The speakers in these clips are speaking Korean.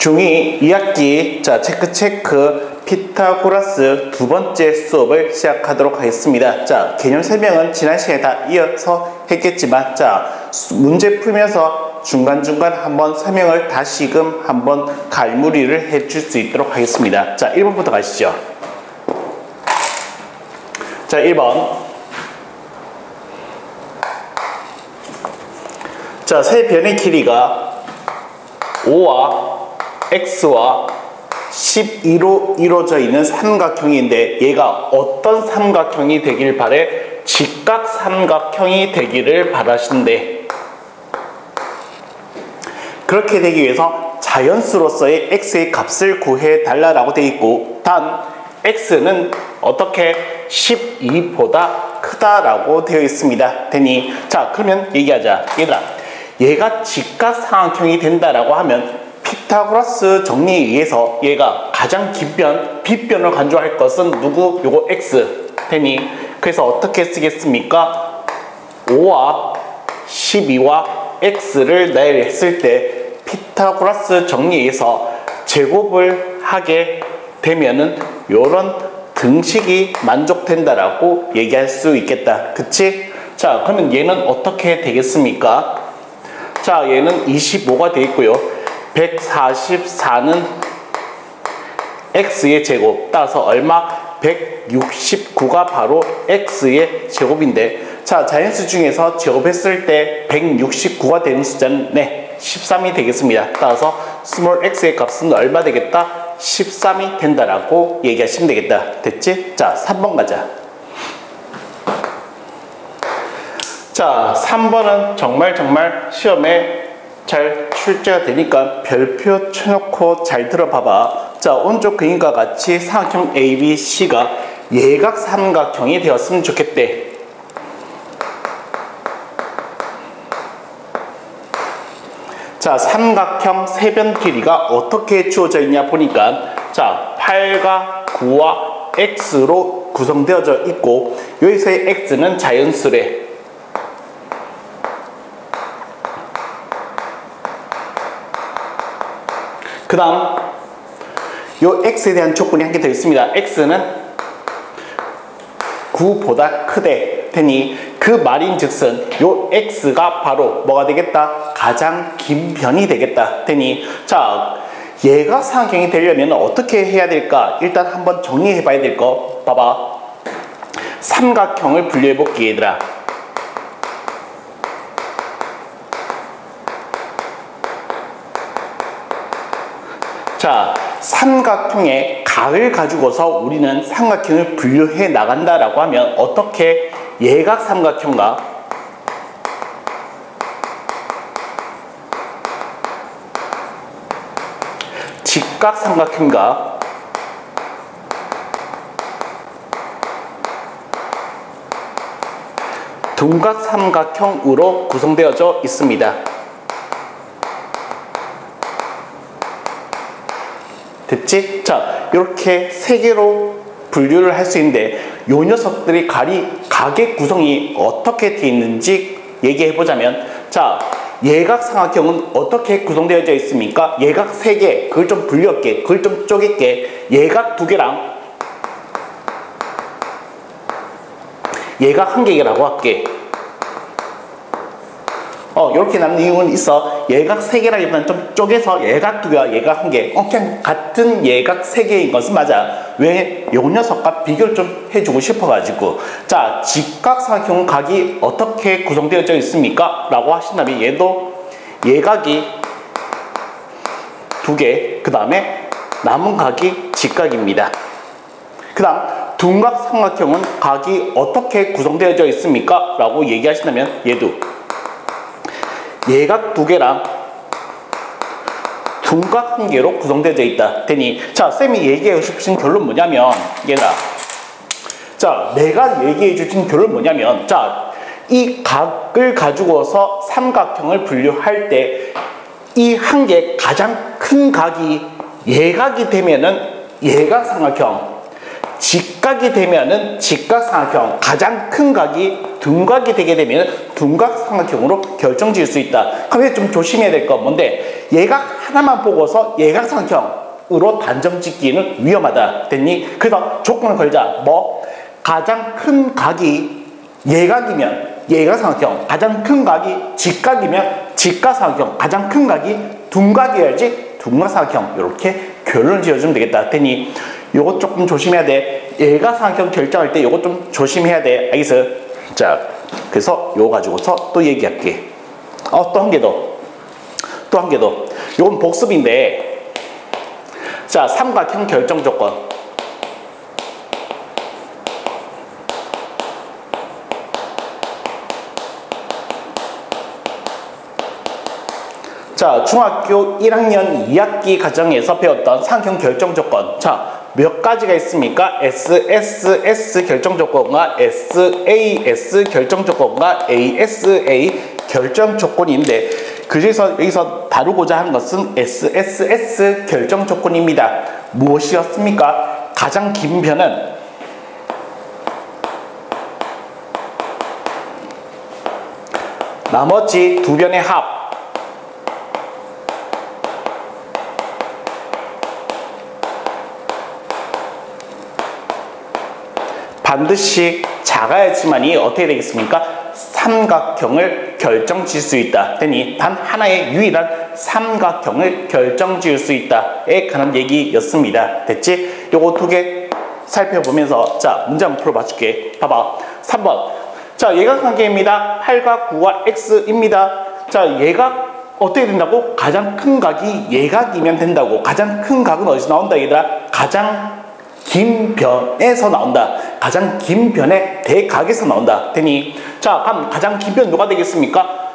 중2 2학기 자 체크 피타고라스 두 번째 수업을 시작하도록 하겠습니다. 자, 개념 설명은 지난 시간에 다 이어서 했겠지만 자, 문제 풀면서 중간중간 한번 설명을 다시금 한번 갈무리를 해줄 수 있도록 하겠습니다. 자, 1번부터 가시죠. 자, 1번. 자, 세 변의 길이가 5와 x와 12로 이루어져 있는 삼각형인데 얘가 어떤 삼각형이 되길 바래? 직각 삼각형이 되기를 바라신대. 그렇게 되기 위해서 자연수로서의 x의 값을 구해달라고 되어 있고, 단 x는 어떻게 12보다 크다라고 되어 있습니다. 되니 자, 그러면 얘기하자. 얘들아, 얘가 직각 삼각형이 된다라고 하면 피타고라스 정리에 의해서 얘가 가장 긴 변, 빗변을 간주할 것은 누구? 요거 x 되니 그래서 어떻게 쓰겠습니까? 5와 12와 x를 나열했을 때 피타고라스 정리에 의해서 제곱을 하게 되면은 요런 등식이 만족된다라고 얘기할 수 있겠다. 그치? 자, 그러면 얘는 어떻게 되겠습니까? 자, 얘는 25가 되어 있고요. 144는 x의 제곱, 따라서 얼마? 169가 바로 x의 제곱인데, 자, 자연수 중에서 제곱했을 때 169가 되는 숫자는 13이 되겠습니다. 따라서 스몰 x의 값은 얼마 되겠다? 13이 된다라고 얘기하시면 되겠다. 됐지? 자, 3번 가자. 자, 3번은 정말 시험에 잘 출제가 되니까 별표 쳐놓고 잘 들어봐봐. 자, 오른쪽 그림과 같이 삼각형 ABC가 예각 삼각형이 되었으면 좋겠대. 자, 삼각형 세변 길이가 어떻게 주어져 있냐 보니까 자, 8과 9와 x로 구성되어져 있고 여기서의 x는 자연수래. 그 다음 요 x에 대한 조건이 한 개 더 있습니다. x는 9보다 크대. 되니 그 말인즉슨 요 x가 바로 뭐가 되겠다? 가장 긴 변이 되겠다. 되니 자, 얘가 삼각형이 되려면 어떻게 해야 될까? 일단 한번 정리해 봐야 될 거 봐봐. 삼각형을 분류해 볼게 얘들아. 자, 삼각형의 각을 가지고서 우리는 삼각형을 분류해 나간다라고 하면 어떻게 예각 삼각형과 직각 삼각형과 둔각 삼각형으로 구성되어져 있습니다. 됐지? 자, 이렇게 세 개로 분류를 할 수 있는데 요 녀석들이 각의 구성이 어떻게 되어 있는지 얘기해 보자면 자, 예각 삼각형은 어떻게 구성되어져 있습니까? 예각 3개, 그걸 좀 분류할게, 그걸 좀 쪼갤게. 예각 2개랑 예각 1개라고 할게. 이렇게 남는 이유는 있어. 예각 3개라기보다는 좀 쪼개서 예각 2개와 예각 1개. 그냥 같은 예각 3개인 것은 맞아. 왜? 요 녀석과 비교를 좀 해주고 싶어가지고. 자, 직각 삼각형 각이 어떻게 구성되어져 있습니까? 라고 하신다면 얘도 예각이 2개, 그 다음에 남은 각이 직각입니다. 그 다음 둔각 삼각형은 각이 어떻게 구성되어져 있습니까? 라고 얘기하신다면 얘도 예각 2개랑 둔각 1개로 구성되어져 있다. 되니 자, 쌤이 얘기해 주신 결론 뭐냐면 얘들아, 자, 내가 얘기해 주신 결론 뭐냐면 자, 이 각을 가지고서 삼각형을 분류할 때 이 한 개 가장 큰 각이 예각이 되면은 예각 삼각형, 직각이 되면은 직각삼각형, 가장 큰 각이 둔각이 되게 되면 둔각삼각형으로 결정지을 수 있다. 그런데 좀 조심해야 될 건 뭔데, 얘가 하나만 보고서 예각삼각형으로 단정 짓기는 위험하다. 됐니? 그래서 조건을 걸자. 뭐? 가장 큰 각이 예각이면 예각삼각형, 가장 큰 각이 직각이면 직각삼각형, 가장 큰 각이 둔각이어야지 둔각삼각형. 이렇게 결론을 지어주면 되겠다. 됐니? 요거 조금 조심해야 돼. 예각삼각형 결정할 때 요거 좀 조심해야 돼. 알겠어? 자, 그래서 요거 가지고서 또 얘기할게. 또 한 개 더. 또 한 개 더. 요건 복습인데, 자, 삼각형 결정 조건. 자, 중학교 1학년 2학기 과정에서 배웠던 삼각형 결정 조건. 자, 몇 가지가 있습니까? SSS 결정 조건과 SAS 결정 조건과 ASA 결정 조건인데, 그중에서 여기서 다루고자 하는 것은 SSS 결정 조건입니다. 무엇이었습니까? 가장 긴 변은 나머지 두 변의 합, 반드시 작아야지만이 어떻게 되겠습니까? 삼각형을 결정지을 수 있다. 되니 단 하나의 유일한 삼각형을 결정지을 수 있다에 관한 얘기였습니다. 됐지? 요거 두 개 살펴보면서 자, 문제 한번 풀어봐 줄게. 봐봐. 3번. 자, 예각관계입니다. 8과 9와 x입니다. 자, 예각 어떻게 된다고? 가장 큰 각이 예각이면 된다고. 가장 큰 각은 어디서 나온다 얘들아? 가장 긴 변에서 나온다. 가장 긴 변의 대각에서 나온다. 되니 자, 그럼 가장 긴 변 누가 되겠습니까?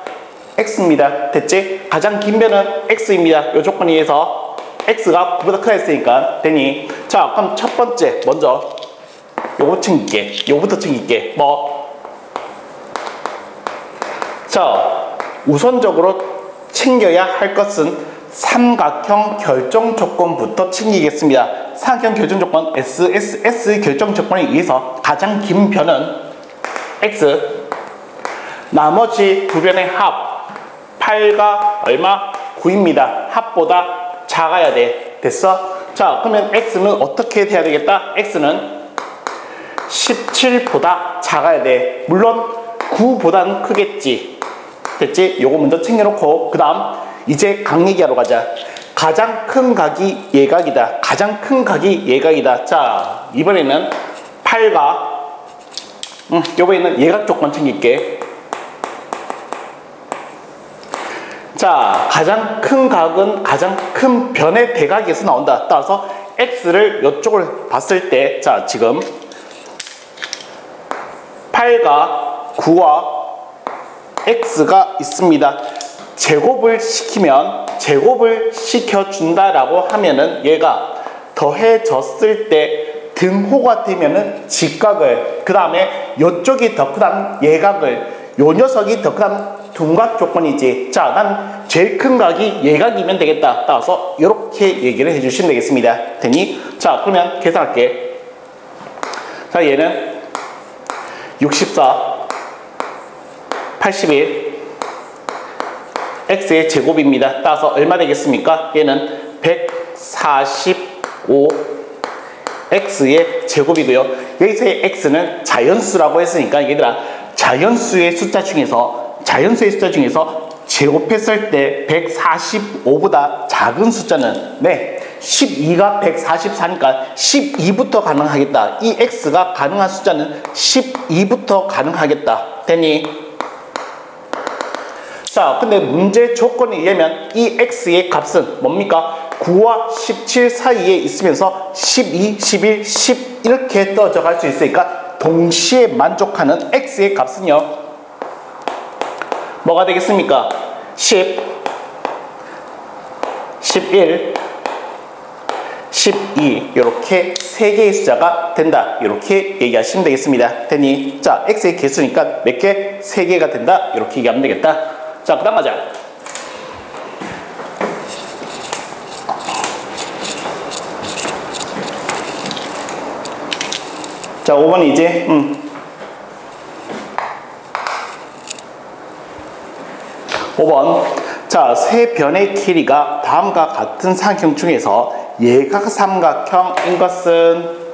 x입니다. 됐지? 가장 긴 변은 x입니다. 요 조건에 의해서 x가 9보다 크다 했으니까. 되니 자, 그럼 첫 번째 먼저 요거 챙길게. 요거부터 챙길게. 뭐? 자, 우선적으로 챙겨야 할 것은 삼각형 결정 조건부터 챙기겠습니다. 삼각형 결정 조건 SSS 결정 조건에 의해서 가장 긴 변은 x, 나머지 두 변의 합 8가 얼마? 9입니다. 합보다 작아야 돼. 됐어? 자, 그러면 x는 어떻게 돼야 되겠다? x는 17보다 작아야 돼. 물론 9보다는 크겠지. 됐지? 요거 먼저 챙겨놓고 그 다음 이제 각 얘기하러 가자. 가장 큰 각이 예각이다. 가장 큰 각이 예각이다. 자, 이번에는 8과 이번에는 예각 조건 챙길게. 자, 가장 큰 각은 가장 큰 변의 대각에서 나온다. 따라서 x를 이쪽을 봤을 때, 자, 지금 8과 9와 x가 있습니다. 제곱을 시켜준다라고 하면은 얘가 더해졌을 때 등호가 되면은 직각을, 그 다음에 이쪽이 더 크다면 예각을, 요 녀석이 더 크다면 둔각 조건이지. 자, 난 제일 큰 각이 예각이면 되겠다. 따라서 이렇게 얘기를 해주시면 되겠습니다. 되니? 자, 그러면 계산할게. 자, 얘는 64, 81, x의 제곱입니다. 따라서 얼마 되겠습니까? 얘는 145 x의 제곱이고요. 여기서의 x는 자연수라고 했으니까 얘들아, 자연수의 숫자 중에서 제곱했을 때 145보다 작은 숫자는 12가 144니까 12부터 가능하겠다. 이 x가 가능한 숫자는 12부터 가능하겠다. 됐니? 자, 근데 문제 조건에 의하면 이 x의 값은 뭡니까? 9와 17 사이에 있으면서 12, 11, 10 이렇게 떨어져 갈 수 있으니까 동시에 만족하는 x의 값은요, 뭐가 되겠습니까? 10, 11, 12 이렇게 세 개의 숫자가 된다. 이렇게 얘기하시면 되겠습니다. 되니? 자, x의 개수니까 몇 개? 3개가 된다. 이렇게 얘기하면 되겠다. 자, 그 다음 가자. 자, 5번 이제 5번. 자, 세 변의 길이가 다음과 같은 삼각형 중에서 예각삼각형인 것은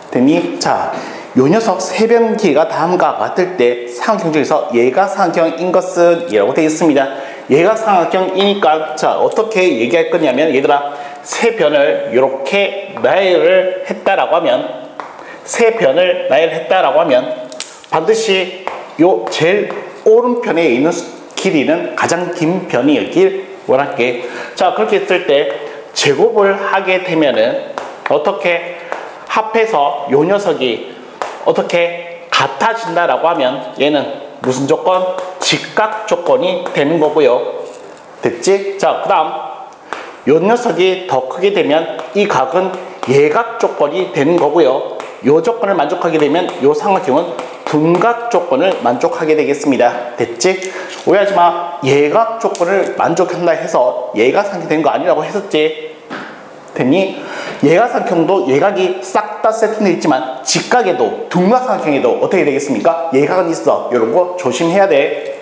됐니? 자, 요 녀석 세 변 길이가 다음과 같을 때 삼각형 중에서 예각삼각형인 것은 이라고 되어 있습니다. 예각삼각형이니까 자, 어떻게 얘기할 거냐면 얘들아, 세 변을 이렇게 나열을 했다라고 하면 반드시 요 제일 오른편에 있는 길이는 가장 긴 변이길 원할게. 자, 그렇게 했을 때 제곱을 하게 되면은 어떻게 합해서 요 녀석이 어떻게 같아진다라고 하면 얘는 무슨 조건? 직각 조건이 되는 거고요. 됐지? 자, 그 다음 요 녀석이 더 크게 되면 이 각은 예각 조건이 되는 거고요. 요 조건을 만족하게 되면 요 삼각형은 둔각 조건을 만족하게 되겠습니다. 됐지? 오해하지 마. 예각 조건을 만족한다 해서 예각삼각형이 된 거 아니라고 했었지? 됐니? 예각삼각형도 예각이 싹 다 세팅되어 있지만 직각에도 둔각삼각형에도 어떻게 되겠습니까? 예각은 있어. 이런 거 조심해야 돼.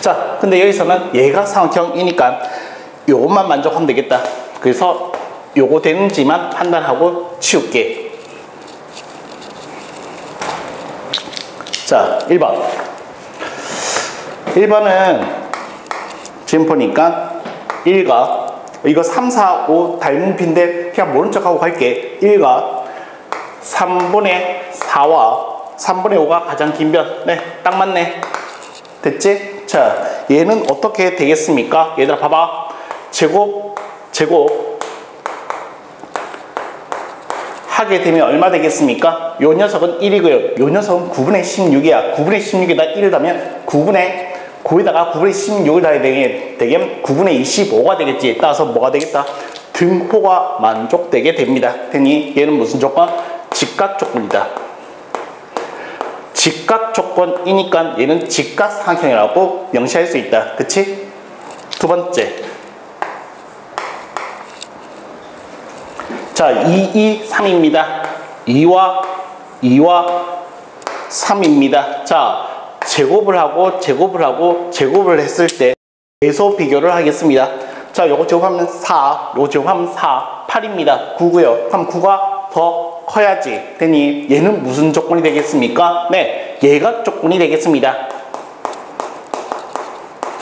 자, 근데 여기서는 예각삼각형이니까 요것만 만족하면 되겠다. 그래서 요거 되는지만 판단하고 치울게. 자, 1번. 1번은 지금 보니까 1과 이거 3, 4, 5 닮은핀데 그냥 모른 척하고 갈게. 1과 3분의 4와 3분의 5가 가장 긴 변. 네, 딱 맞네. 됐지? 자, 얘는 어떻게 되겠습니까? 얘들아 봐봐. 제곱 하게 되면 얼마 되겠습니까? 요 녀석은 1이고요. 요 녀석은 9분의 16이야. 9분의 16에다 1을 더하면 9에다가 9분의 16을 더해야 되면 9분의 25가 되겠지. 따라서 뭐가 되겠다? 등호가 만족되게 됩니다. 됐니? 얘는 무슨 조건? 직각 조건이다. 직각 조건이니까 얘는 직각삼각형이라고 명시할 수 있다. 그치? 두 번째. 자, 2, 3입니다. 2와 3입니다. 자, 제곱을 했을 때 계속 비교를 하겠습니다. 자, 요거 제곱하면 4, 요거 제곱하면 4, 8입니다. 9고요. 그럼 9가 더 커야지. 되니 얘는 무슨 조건이 되겠습니까? 네, 예각 조건이 되겠습니다.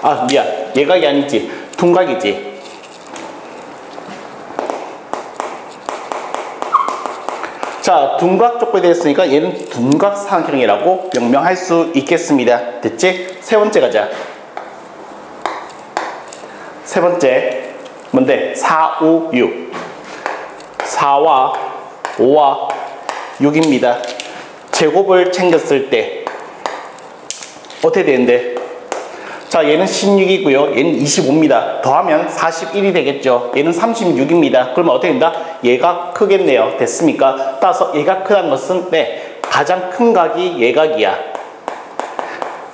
아, 미안. 예각이 아니지. 둔각이지. 자, 둔각 조건이 되었으니까 얘는 둔각삼각형이라고 명명할 수 있겠습니다. 됐지? 세 번째 가자. 세 번째 뭔데? 4, 5, 6. 4와 5와 6입니다. 제곱을 챙겼을 때 어떻게 되는데? 자, 얘는 16이고요. 얘는 25입니다. 더하면 41이 되겠죠. 얘는 36입니다. 그러면 어떻게 된다? 얘가 크겠네요. 됐습니까? 따라서 얘가 크다는 것은 네, 가장 큰 각이 예각이야.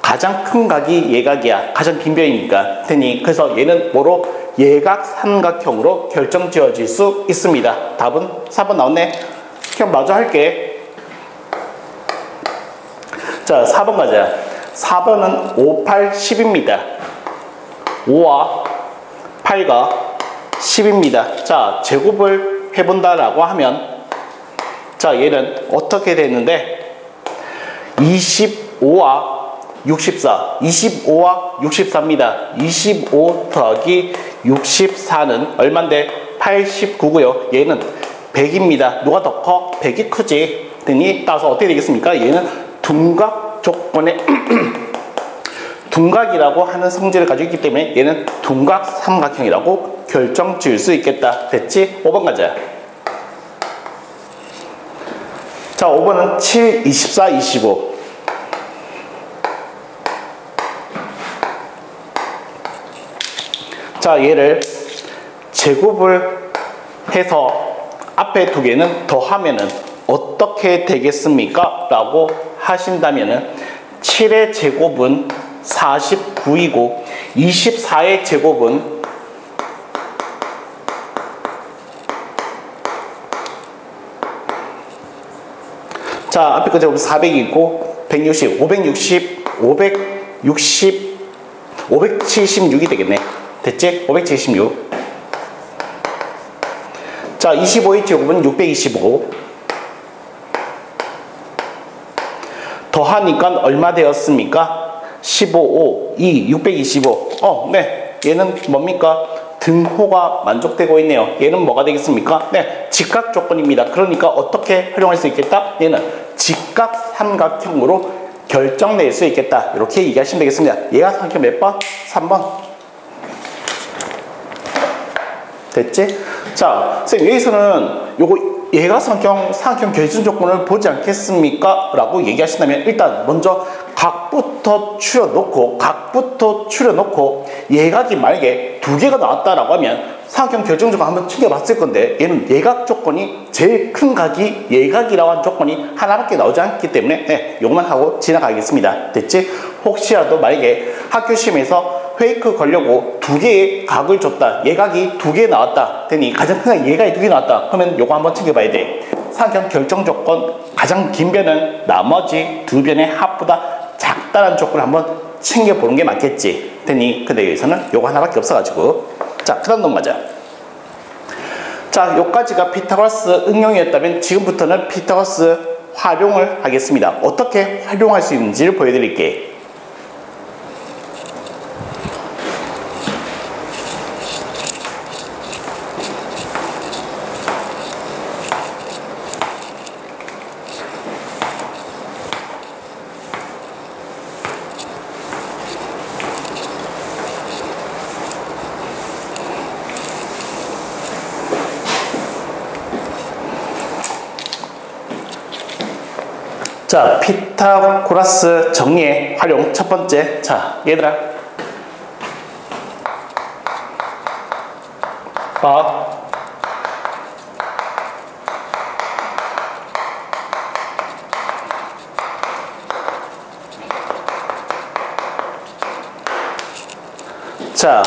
가장 큰 각이 예각이야. 가장 긴 변이니까. 되니 그래서 얘는 뭐로? 예각 삼각형으로 결정 지어질 수 있습니다. 답은 4번 나왔네. 그냥 마저 할게. 자, 4번 가자. 4번은 5, 8, 10입니다. 5와 8가 10입니다. 자, 제곱을 해본다라고 하면 자, 얘는 어떻게 되는데 25와 64, 25와 64입니다. 25 더하기 64는 얼만데? 89고요. 얘는 100입니다. 누가 더 커? 100이 크지. 되니 따라서 어떻게 되겠습니까? 얘는 둔각 조건의 둔각이라고 하는 성질을 가지고 있기 때문에 얘는 둔각 삼각형이라고 결정 지을 수 있겠다. 됐지? 5번 가자. 자, 5번은 7, 24, 25. 자, 얘를 제곱을 해서 앞에 두 개는 더하면은 어떻게 되겠습니까? 라고 하신다면은 7의 제곱은 49이고 24의 제곱은 자, 앞에 거 제곱 400이 있고 160, 560, 576이 되겠네. 됐지? 576. 자, 25의 제곱은 625. 더하니까 얼마 되었습니까? 15, 5, 2, 625. 네. 얘는 뭡니까? 등호가 만족되고 있네요. 얘는 뭐가 되겠습니까? 네. 직각 조건입니다. 그러니까 어떻게 활용할 수 있겠다? 얘는 직각 삼각형으로 결정낼 수 있겠다. 이렇게 얘기하시면 되겠습니다. 얘가 삼각형 몇 번? 3번. 됐지? 자, 선생님 여기서는 요거 얘가 삼각형 결정 조건을 보지 않겠습니까? 라고 얘기하신다면 일단 먼저 각부터 추려놓고 예각이 만약에 두 개가 나왔다라고 하면 삼각형 결정 조건 한번 챙겨봤을 건데 얘는 예각 조건이 제일 큰 각이 예각이라고 하는 조건이 하나밖에 나오지 않기 때문에 네, 요것만 하고 지나가겠습니다. 됐지? 혹시라도 만약에 학교 시험에서 페이크 걸려고 두 개의 각을 줬다. 예각이 두 개 나왔다. 되니 가장 큰 각 예각이 두 개 나왔다. 그러면 요거 한번 챙겨봐야 돼. 삼각형 결정 조건 가장 긴 변은 나머지 두 변의 합보다 작다는 조건을 한번 챙겨보는 게 맞겠지. 되니 근데 여기서는 요거 하나밖에 없어가지고 자, 그 다음 넘어가자. 자, 요까지가 피타고라스 응용이었다면 지금부터는 피타고라스 활용을 하겠습니다. 어떻게 활용할 수 있는지를 보여드릴게. 자, 피타고라스 정리의 활용 첫 번째. 자, 얘들아. 봐. 자,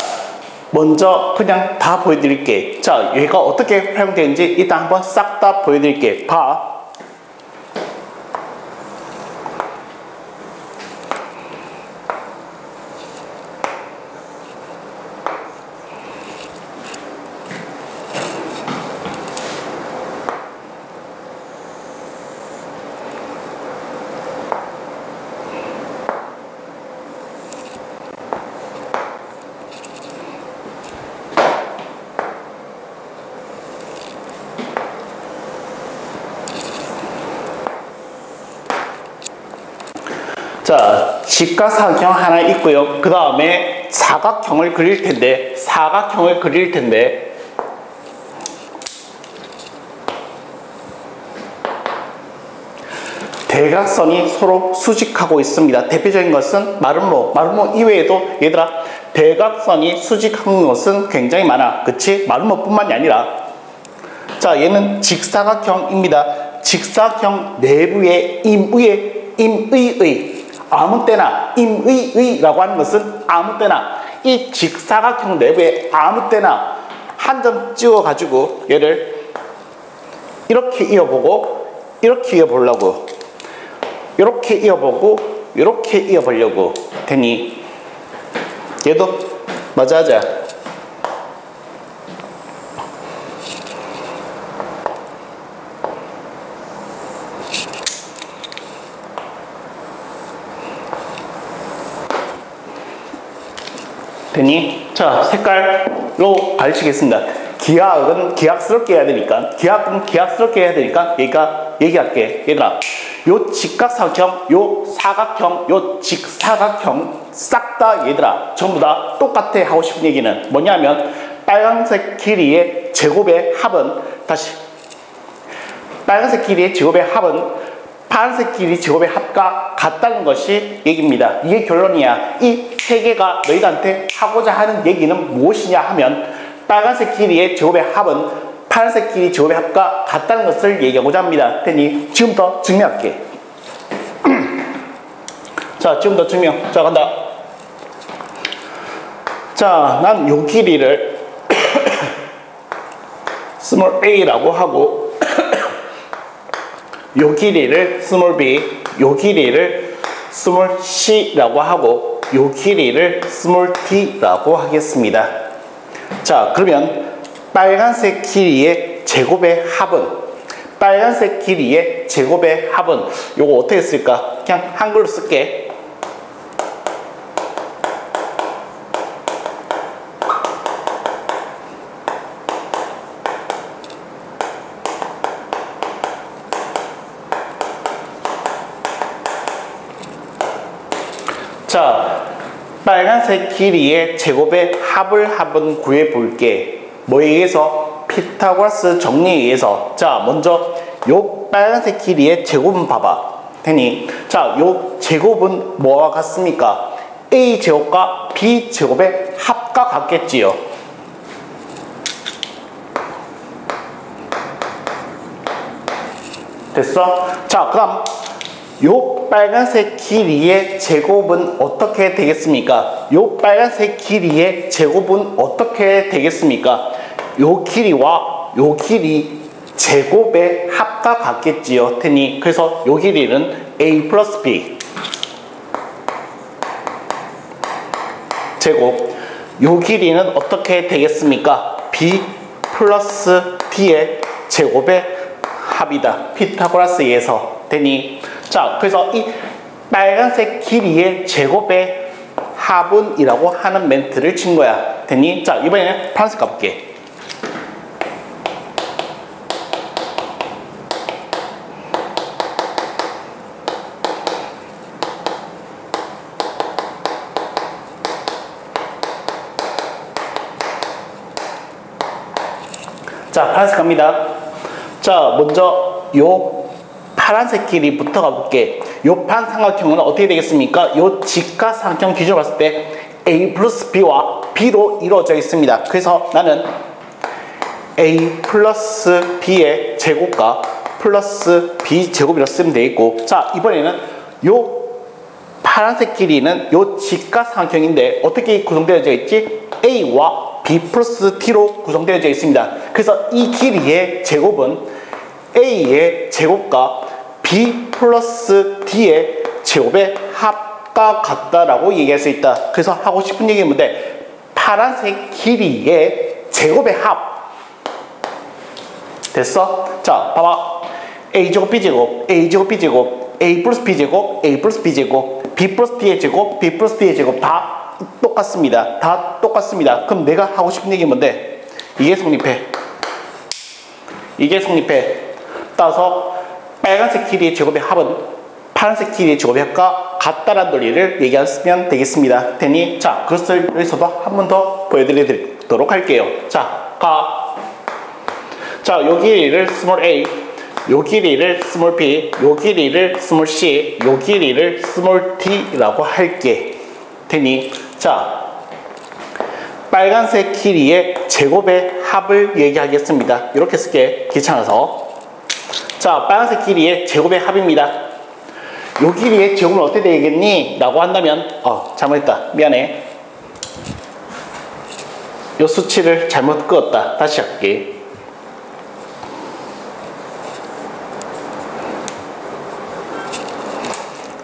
먼저 그냥 다 보여드릴게. 자, 얘가 어떻게 활용되는지 일단 한번 싹 다 보여드릴게. 봐. 자, 직각삼각형 하나 있고요. 그 다음에 사각형을 그릴 텐데 대각선이 서로 수직하고 있습니다. 대표적인 것은 마름모 이외에도 얘들아 대각선이 수직한 것은 굉장히 많아. 그치? 마름모뿐만이 아니라 자, 얘는 직사각형입니다. 직사각형 내부에 임의의 아무 때나 임의의라고 하는 것은 아무 때나 이 직사각형 내부에 아무 때나 한 점 찍어 가지고 얘를 이렇게 이어보고 이렇게 이어보려고 이렇게 이어보고 이렇게 이어보려고 되니 얘도 마저 하자. 되니? 자, 색깔로 가르치겠습니다. 기하학은 기하학스럽게 해야 되니까 얘기할게. 얘들아, 요 직각삼각형, 요 사각형, 요 직사각형 싹 다 얘들아 전부 다 똑같아. 하고 싶은 얘기는 뭐냐면 빨간색 길이의 제곱의 합은 빨간색 길이의 제곱의 합은 파란색 길이 제곱의 합과 같다는 것이 얘기입니다. 이게 결론이야. 이 세 개가 너희들한테 하고자 하는 얘기는 무엇이냐 하면 빨간색 길이의 제곱의 합은 파란색 길이 제곱의 합과 같다는 것을 얘기하고자 합니다. 되니 지금부터 증명할게. 자, 지금부터 증명. 자, 간다. 자, 난 요 길이를 small a라고 하고 요 길이를 스몰 b, 요 길이를 스몰 c라고 하고 요 길이를 스몰 d라고 하겠습니다. 자, 그러면 빨간색 길이의 제곱의 합은 빨간색 길이의 제곱의 합은 요거 어떻게 쓸까? 그냥 한글로 쓸게. 자, 빨간색 길이의 제곱의 합을 한번 구해볼게. 뭐에 의해서? 피타고라스 정리에 의해서. 자, 먼저 요 빨간색 길이의 제곱은 봐봐. 되니? 자, 요 제곱은 뭐와 같습니까? A제곱과 B제곱의 합과 같겠지요. 됐어? 자, 그럼 요 빨간색 길이의 제곱은 어떻게 되겠습니까? 요 빨간색 길이의 제곱은 어떻게 되겠습니까? 요 길이와 요 길이 제곱의 합과 같겠지요. 테니 그래서 요 길이는 A 플러스 B 제곱, 요 길이는 어떻게 되겠습니까? B 플러스 D의 제곱의 합이다. 피타고라스에 의해서. 되니 자, 그래서 이 빨간색 길이의 제곱의 합은이라고 하는 멘트를 친 거야. 되니? 자, 이번에는 파란색 가볼게. 자, 파란색 갑니다. 자, 먼저 요 파란색 길이부터 가볼게. 요 반삼각형은 어떻게 되겠습니까? 요 직각삼각형 기준으로 봤을 때 A 플러스 B와 B로 이루어져 있습니다. 그래서 나는 A 플러스 B의 제곱과 플러스 B 제곱이라고 쓰면 되겠고, 자, 이번에는 요 파란색 길이는 요 직각삼각형인데 어떻게 구성되어져 있지? A와 B 플러스 T로 구성되어져 있습니다. 그래서 이 길이의 제곱은 A의 제곱과 B 플러스 D의 제곱의 합과 같다라고 얘기할 수 있다. 그래서 하고 싶은 얘기는 뭔데? 파란색 길이의 제곱의 합. 됐어? 자, 봐봐. A제곱 B제곱, A제곱 B제곱, A 플러스 B제곱, A 플러스 B제곱, B 플러스 D의 제곱, B 플러스 D의 제곱 다 똑같습니다. 다 똑같습니다. 그럼 내가 하고 싶은 얘기는 뭔데? 이게 성립해. 이게 성립해. 따라서 빨간색 길이의 제곱의 합은 파란색 길이의 제곱의 합과 같다라는 논리를 얘기하시면 되겠습니다. 되니 자, 그것을 여기서도 한 번 더 보여드리도록 할게요. 자, 가. 자, 요 길이를 스몰 a, 요 길이를 스몰 b, 요 길이를 스몰 c, 요 길이를 스몰 d라고 할게. 되니 자, 빨간색 길이의 제곱의 합을 얘기하겠습니다. 이렇게 쓸게. 귀찮아서. 자, 빨간색 길이의 제곱의 합입니다. 요 길이의 제곱은 어떻게 되겠니? 라고 한다면 잘못했다. 미안해. 요 수치를 잘못 그었다. 다시 할게.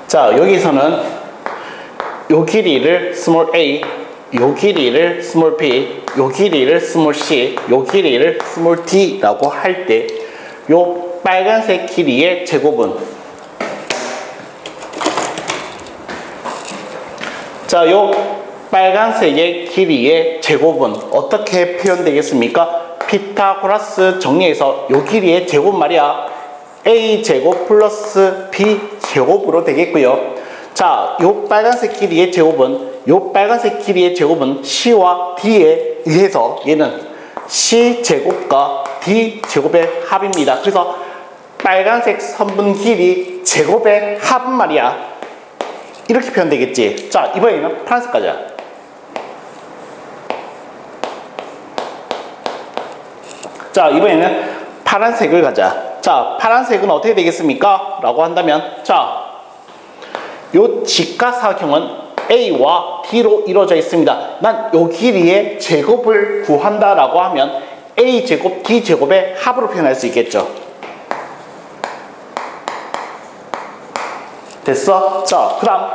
자, 여기서는 요 길이를 스몰 a, 요 길이를 스몰 b, 요 길이를 스몰 c, 요 길이를 스몰 d라고 할 때 요 빨간색 길이의 제곱은 자, 요 빨간색의 길이의 제곱은 어떻게 표현되겠습니까? 피타고라스 정리해서 요 길이의 제곱 말이야. A제곱 플러스 B제곱으로 되겠고요. 자, 요 빨간색 길이의 제곱은 요 빨간색 길이의 제곱은 C와 D에 의해서 얘는 C제곱과 D제곱의 합입니다. 그래서 빨간색 선분 길이 제곱의 합은 말이야. 이렇게 표현되겠지. 자, 이번에는 파란색 가자. 자, 이번에는 파란색을 가자. 자, 파란색은 어떻게 되겠습니까? 라고 한다면, 자, 요 직각사각형은 A와 D로 이루어져 있습니다. 난 요 길이의 제곱을 구한다라고 하면 A제곱, D제곱의 합으로 표현할 수 있겠죠. 됐어? 자, 그 다음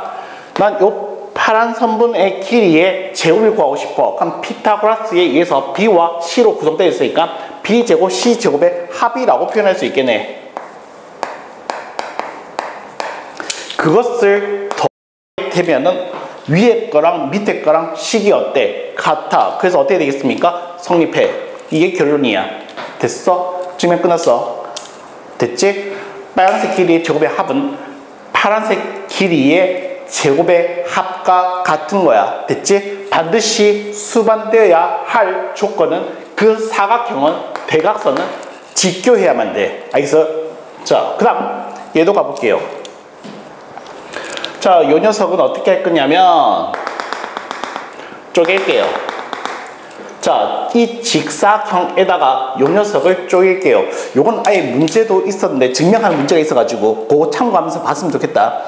난 요 파란 선분의 길이의 제곱을 구하고 싶어. 그럼 피타고라스에 의해서 B와 C로 구성되어 있으니까 B제곱 C제곱의 합이라고 표현할 수 있겠네. 그것을 더하면은 위에 거랑 밑에 거랑 식이 어때? 같아. 그래서 어떻게 되겠습니까? 성립해. 이게 결론이야. 됐어? 증명 끝났어. 됐지? 빨간색 길이의 제곱의 합은 파란색 길이의 제곱의 합과 같은 거야. 됐지? 반드시 수반되어야 할 조건은 그 사각형은 대각선은 직교해야만 돼. 알겠어? 자, 그 다음 얘도 가볼게요. 자, 요 녀석은 어떻게 할 거냐면 쪼갤게요. 자, 이 직사형에다가 요 녀석을 쪼갤게요. 요건 아예 문제도 있었는데 증명하는 문제가 있어가지고 그거 참고하면서 봤으면 좋겠다.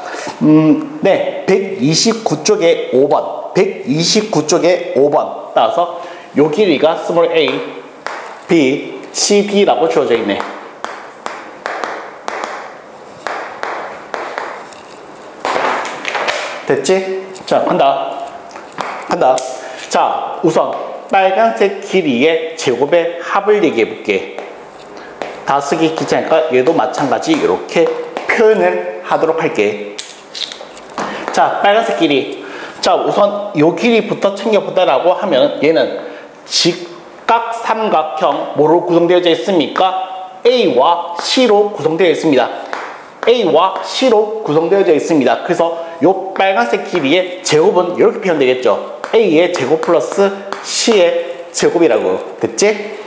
네, 129쪽에 5번 129쪽에 5번 따라서 요 길이가 스몰 a, b, c, d라고 주어져 있네. 됐지? 자, 간다. 자, 우선 빨간색 길이의 제곱의 합을 얘기해 볼게. 다 쓰기 귀찮으니까 얘도 마찬가지 이렇게 표현을 하도록 할게. 자, 빨간색 길이. 자, 우선 요 길이부터 챙겨보다라고 하면 얘는 직각삼각형 뭐로 구성되어져 있습니까? A와 C로 구성되어 있습니다. A와 C로 구성되어져 있습니다. 그래서 요 빨간색 길이의 제곱은 이렇게 표현되겠죠. A의 제곱 플러스 C의 제곱이라고. 됐지?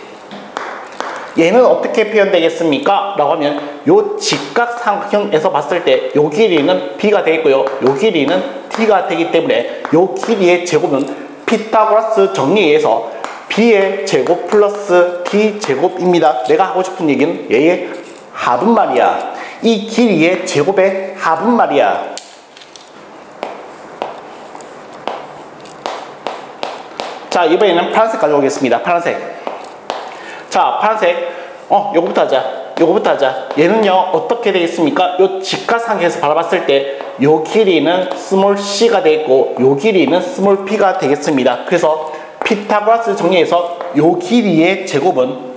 얘는 어떻게 표현되겠습니까? 라고 하면 요 직각삼각형에서 봤을 때 요 길이는 B가 되겠고요. 요 길이는 D가 되기 때문에 요 길이의 제곱은 피타고라스 정리에 의해서 B의 제곱 플러스 D 제곱입니다. 내가 하고 싶은 얘기는 얘의 합은 말이야. 이 길이의 제곱의 합은 말이야. 자, 이번에는 파란색 가져오겠습니다. 파란색. 자, 파란색. 요거부터 하자. 얘는요, 어떻게 되겠습니까? 요 직각삼각형에서 바라봤을 때, 요 길이는 스몰 c가 되겠고, 요 길이는 스몰 p가 되겠습니다. 그래서 피타고라스 정리해서 요 길이의 제곱은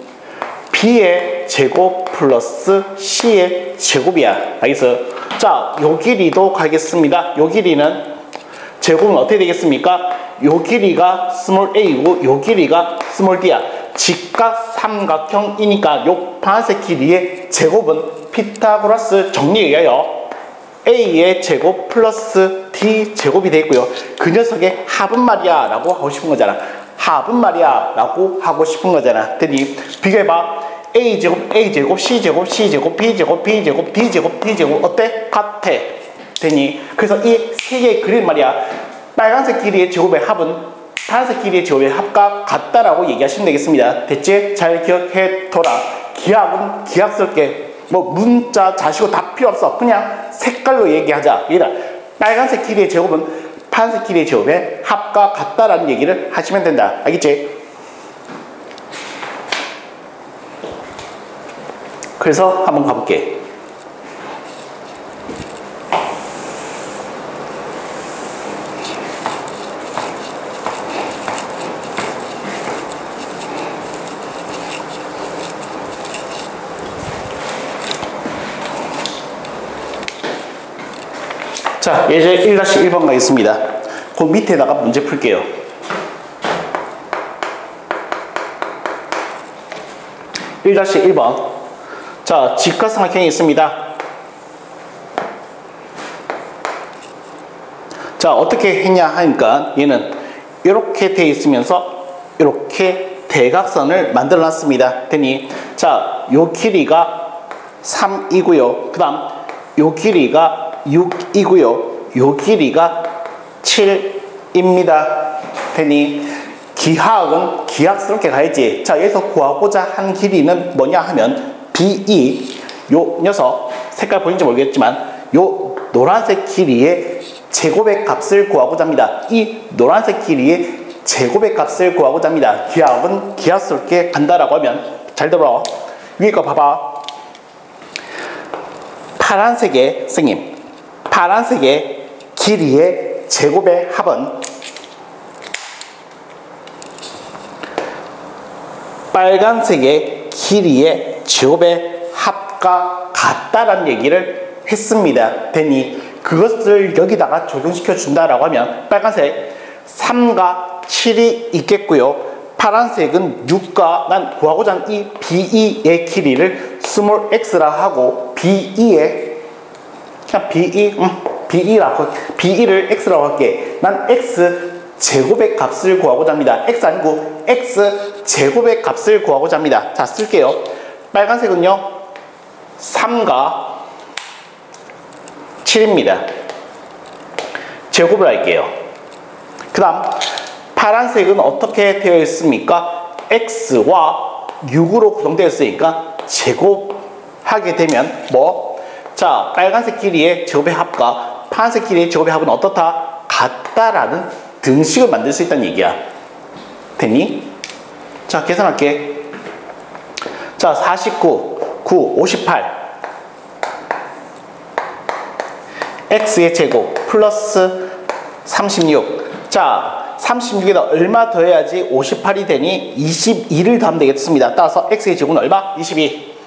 b의 제곱 플러스 c의 제곱이야. 알겠어? 자, 요 길이도 가겠습니다. 요 길이는 제곱은 어떻게 되겠습니까? 요 길이가 스몰 a이고 요 길이가 스몰 d야. 직각삼각형이니까 요 파란색 길이의 제곱은 피타고라스 정리에 의하여 a의 제곱 플러스 d 제곱이 되겠고요. 그 녀석의 합은 말이야 라고 하고 싶은 거잖아. 합은 말이야 라고 하고 싶은 거잖아. 됐니? 비교해봐. a제곱, a제곱, c제곱, c제곱, b제곱, b제곱, d제곱, d제곱 어때? 같아. 됐니? 그래서 이 세 개의 그림 말이야. 빨간색 길이의 제곱의 합은 파란색 길이의 제곱의 합과 같다라고 얘기하시면 되겠습니다. 됐지? 잘 기억해둬라. 기하학은 기하스럽게 뭐 문자, 자시고 다 필요 없어. 그냥 색깔로 얘기하자. 얘들아, 빨간색 길이의 제곱은 파란색 길이의 제곱의 합과 같다라는 얘기를 하시면 된다. 알겠지? 그래서 한번 가볼게. 자, 예제 1-1번 가겠습니다. 그 밑에다가 문제 풀게요. 1-1번. 자, 직각삼각형이 있습니다. 자, 어떻게 했냐 하니까 얘는 이렇게 돼 있으면서 이렇게 대각선을 만들어 놨습니다. 됐니? 자, 요 길이가 3이고요. 그 다음 요 길이가 6이고요. 요 길이가 7입니다. 됐니? 기하학은 기하학스럽게 가야지. 자, 여기서 구하고자 한 길이는 뭐냐 하면 BE, 요 녀석 색깔 보이는지 모르겠지만 요 노란색 길이의 제곱의 값을 구하고자 합니다. 이 노란색 길이의 제곱의 값을 구하고자 합니다. 기하학은 기하학스럽게 간다라고 하면 잘 들어. 위에 거 봐봐. 파란색의 선생님, 파란색의 길이의 제곱의 합은 빨간색의 길이의 제곱의 합과 같다라는 얘기를 했습니다. 되니 그것을 여기다가 적용시켜 준다라고 하면 빨간색 3과 7이 있겠고요. 파란색은 6과 난 구하고자 하는 이 BE의 길이를 스몰 x라 하고 BE의 그냥 BE를 x라고 할게. 난 x 제곱의 값을 구하고자 합니다. x 아니고 x 제곱의 값을 구하고자 합니다. 자, 쓸게요. 빨간색은요 3과 7입니다. 제곱을 할게요. 그 다음 파란색은 어떻게 되어 있습니까? x와 6으로 구성되어 있으니까 제곱하게 되면 뭐? 자, 빨간색 길이의 제곱의 합과 파란색 길이의 제곱의 합은 어떻다? 같다라는 등식을 만들 수 있다는 얘기야. 됐니? 자, 계산할게. 자, 49, 9, 58 x의 제곱 플러스 36. 자, 36에다 얼마 더해야지 58이 되니 22를 더하면 되겠습니다. 따라서 x의 제곱은 얼마? 22.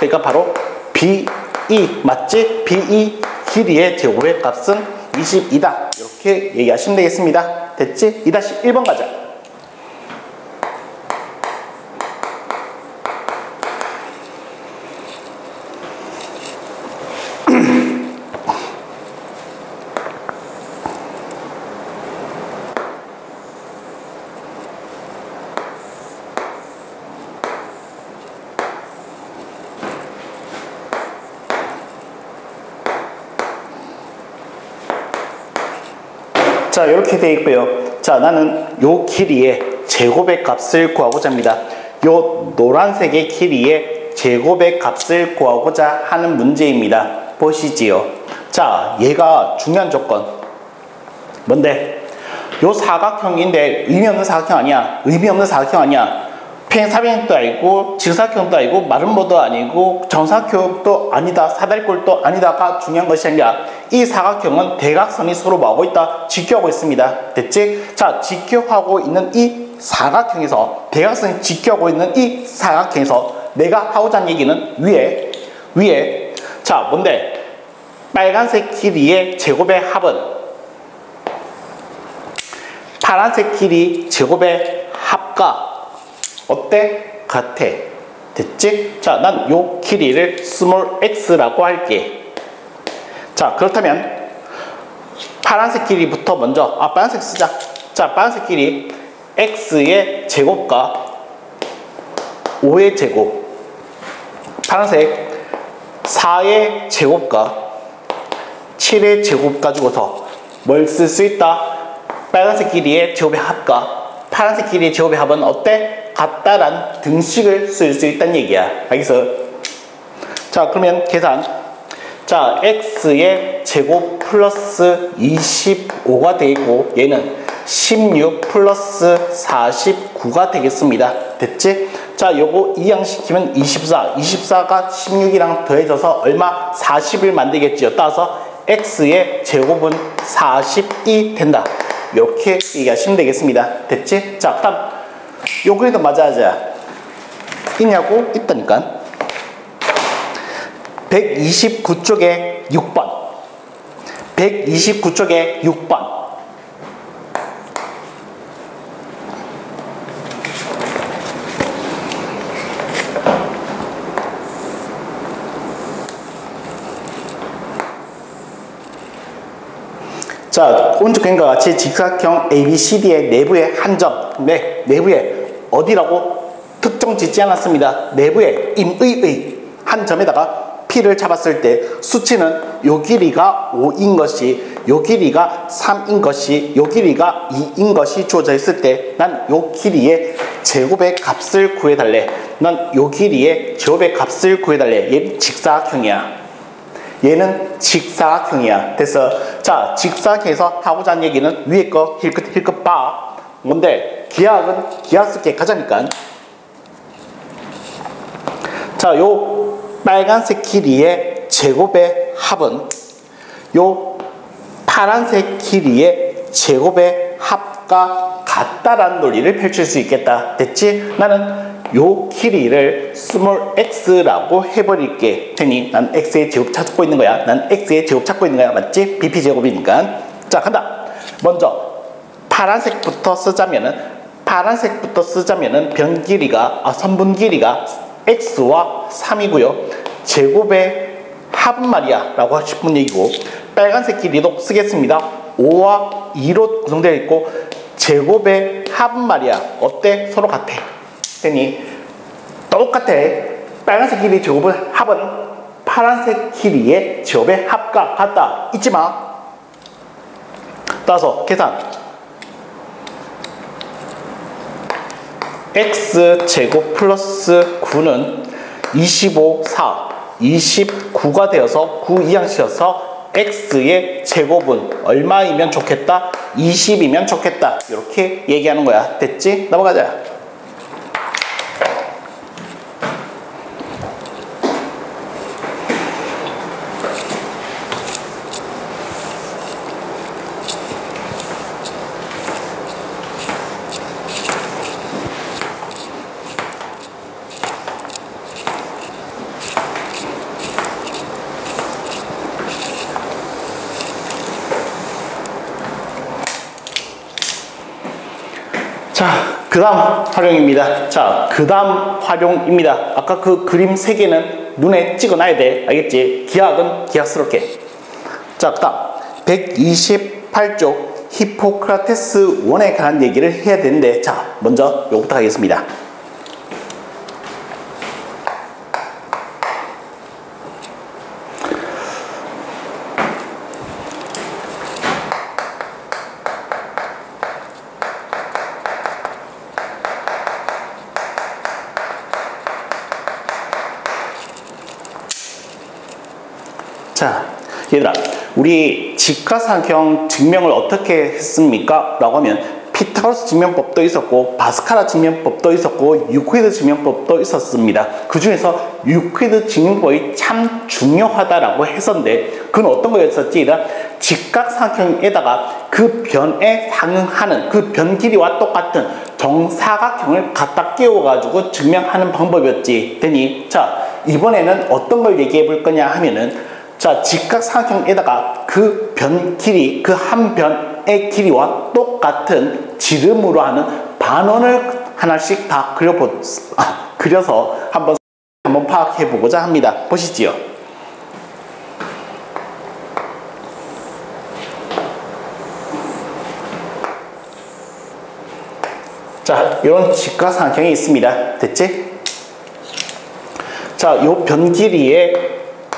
그러니까 바로 BE 맞지? BE 길이의 제곱의 값은 22다. 이렇게 얘기하시면 되겠습니다. 됐지? 2-1번 가자. 자, 이렇게 되어 있고요. 자, 나는 요 길이의 제곱의 값을 구하고자 합니다. 요 노란색의 길이의 제곱의 값을 구하고자 하는 문제입니다. 보시지요. 자, 얘가 중요한 조건. 뭔데? 요 사각형인데 의미 없는 사각형 아니야. 의미 없는 사각형 아니야. 평행사변도 아니고 직사각형도 아니고 마름모도 아니고 정사각형도 아니다. 사다리꼴도 아니다가 중요한 것이 아니라 이 사각형은 대각선이 서로 뭐하고 있다? 직교하고 있습니다. 됐지? 자, 직교하고 있는 이 사각형에서 대각선이 직교하고 있는 이 사각형에서 내가 하고자 하는 얘기는 위에 자, 뭔데? 빨간색 길이의 제곱의 합은 파란색 길이 제곱의 합과 어때? 같아. 됐지? 자, 난 요 길이를 스몰 x라고 할게. 자, 그렇다면 파란색 길이부터 먼저 빨간색 쓰자. 자, 빨간색 길이 x의 제곱과 5의 제곱, 파란색 4의 제곱과 7의 제곱 가지고서 뭘 쓸 수 있다? 빨간색 길이의 제곱의 합과 파란색 길이의 제곱의 합은 어때? 같다란 등식을 쓸 수 있다는 얘기야. 알겠어? 자, 그러면 계산. 자, x의 제곱 플러스 25가 되고 얘는 16 플러스 49가 되겠습니다. 됐지? 자, 요거 이항시키면 24. 24가 16이랑 더해져서 얼마? 40을 만들겠지요. 따라서 x의 제곱은 40이 된다. 이렇게 얘기하시면 되겠습니다. 됐지? 자, 그 다음 요 그래도 맞아야지. 있냐고? 있다니까. 129쪽에 6번. 129쪽에 6번. 자, 오른쪽 그림과 같이 직사각형 ABCD의 내부의 한 점, 네, 내부에 어디라고 특정 짓지 않았습니다. 내부에 임의의 한 점에다가 P를 잡았을 때 수치는 요 길이가 5인 것이, 요 길이가 3인 것이, 요 길이가 2인 것이 주어져 있을 때 난 요 길이의 제곱의 값을 구해달래. 난 요 길이의 제곱의 값을 구해달래. 얘는 직사각형이야. 얘는 직사각형이야. 됐어. 자, 직사각형에서 하고자 하는 얘기는 위에 거 힐끗 봐. 뭔데? 기하학은 기하 쓸게 가자니까. 자, 요 빨간색 길이의 제곱의 합은 요 파란색 길이의 제곱의 합과 같다라는 논리를 펼칠 수 있겠다. 됐지? 나는 요 길이를 스몰 x라고 해버릴게. 테니 난 x의 제곱 찾고 있는 거야. 난 x의 제곱 찾고 있는 거야. 맞지? bp 제곱이니까. 자, 간다. 먼저 파란색부터 쓰자면은 변 길이가 선분 길이가 x와 3이고요. 제곱의 합은 말이야 라고 싶은 얘기고, 빨간색 길이도 쓰겠습니다. 5와 2로 구성되어 있고 제곱의 합은 말이야. 어때? 서로 같아. 되니 똑같아. 빨간색 길이 제곱의 합은 파란색 길이의 제곱의 합과 같다. 잊지마. 따라서 계산. x제곱 플러스 9는 25, 4, 29가 되어서 9 이항시켜서 x의 제곱은 얼마이면 좋겠다? 20이면 좋겠다. 이렇게 얘기하는 거야. 됐지? 넘어가자. 자, 그 다음 활용입니다. 자, 그 다음 활용입니다. 아까 그 그림 3개는 눈에 찍어놔야 돼. 알겠지? 기하학은 기하스럽게. 자, 그 다음 128쪽 히포크라테스 원에 관한 얘기를 해야 되는데, 자, 먼저 요거부터 하겠습니다. 자, 얘들아, 우리 직각삼각형 증명을 어떻게 했습니까? 라고 하면 피타고라스 증명법도 있었고 바스카라 증명법도 있었고 유클리드 증명법도 있었습니다. 그 중에서 유클리드 증명법이 참 중요하다라고 했었는데, 그건 어떤 거였었지? 얘들아, 직각삼각형에다가 그 변에 상응하는 그 변 길이와 똑같은 정사각형을 갖다 끼워가지고 증명하는 방법이었지. 되니, 자, 이번에는 어떤 걸 얘기해 볼 거냐 하면은, 자, 직각삼각형에다가 그 변 길이, 그 한 변의 길이와 똑같은 지름으로 하는 반원을 하나씩 다 그려서 한번 파악해 보고자 합니다. 보시지요. 자, 이런 직각삼각형이 있습니다. 됐지? 자, 요 변 길이에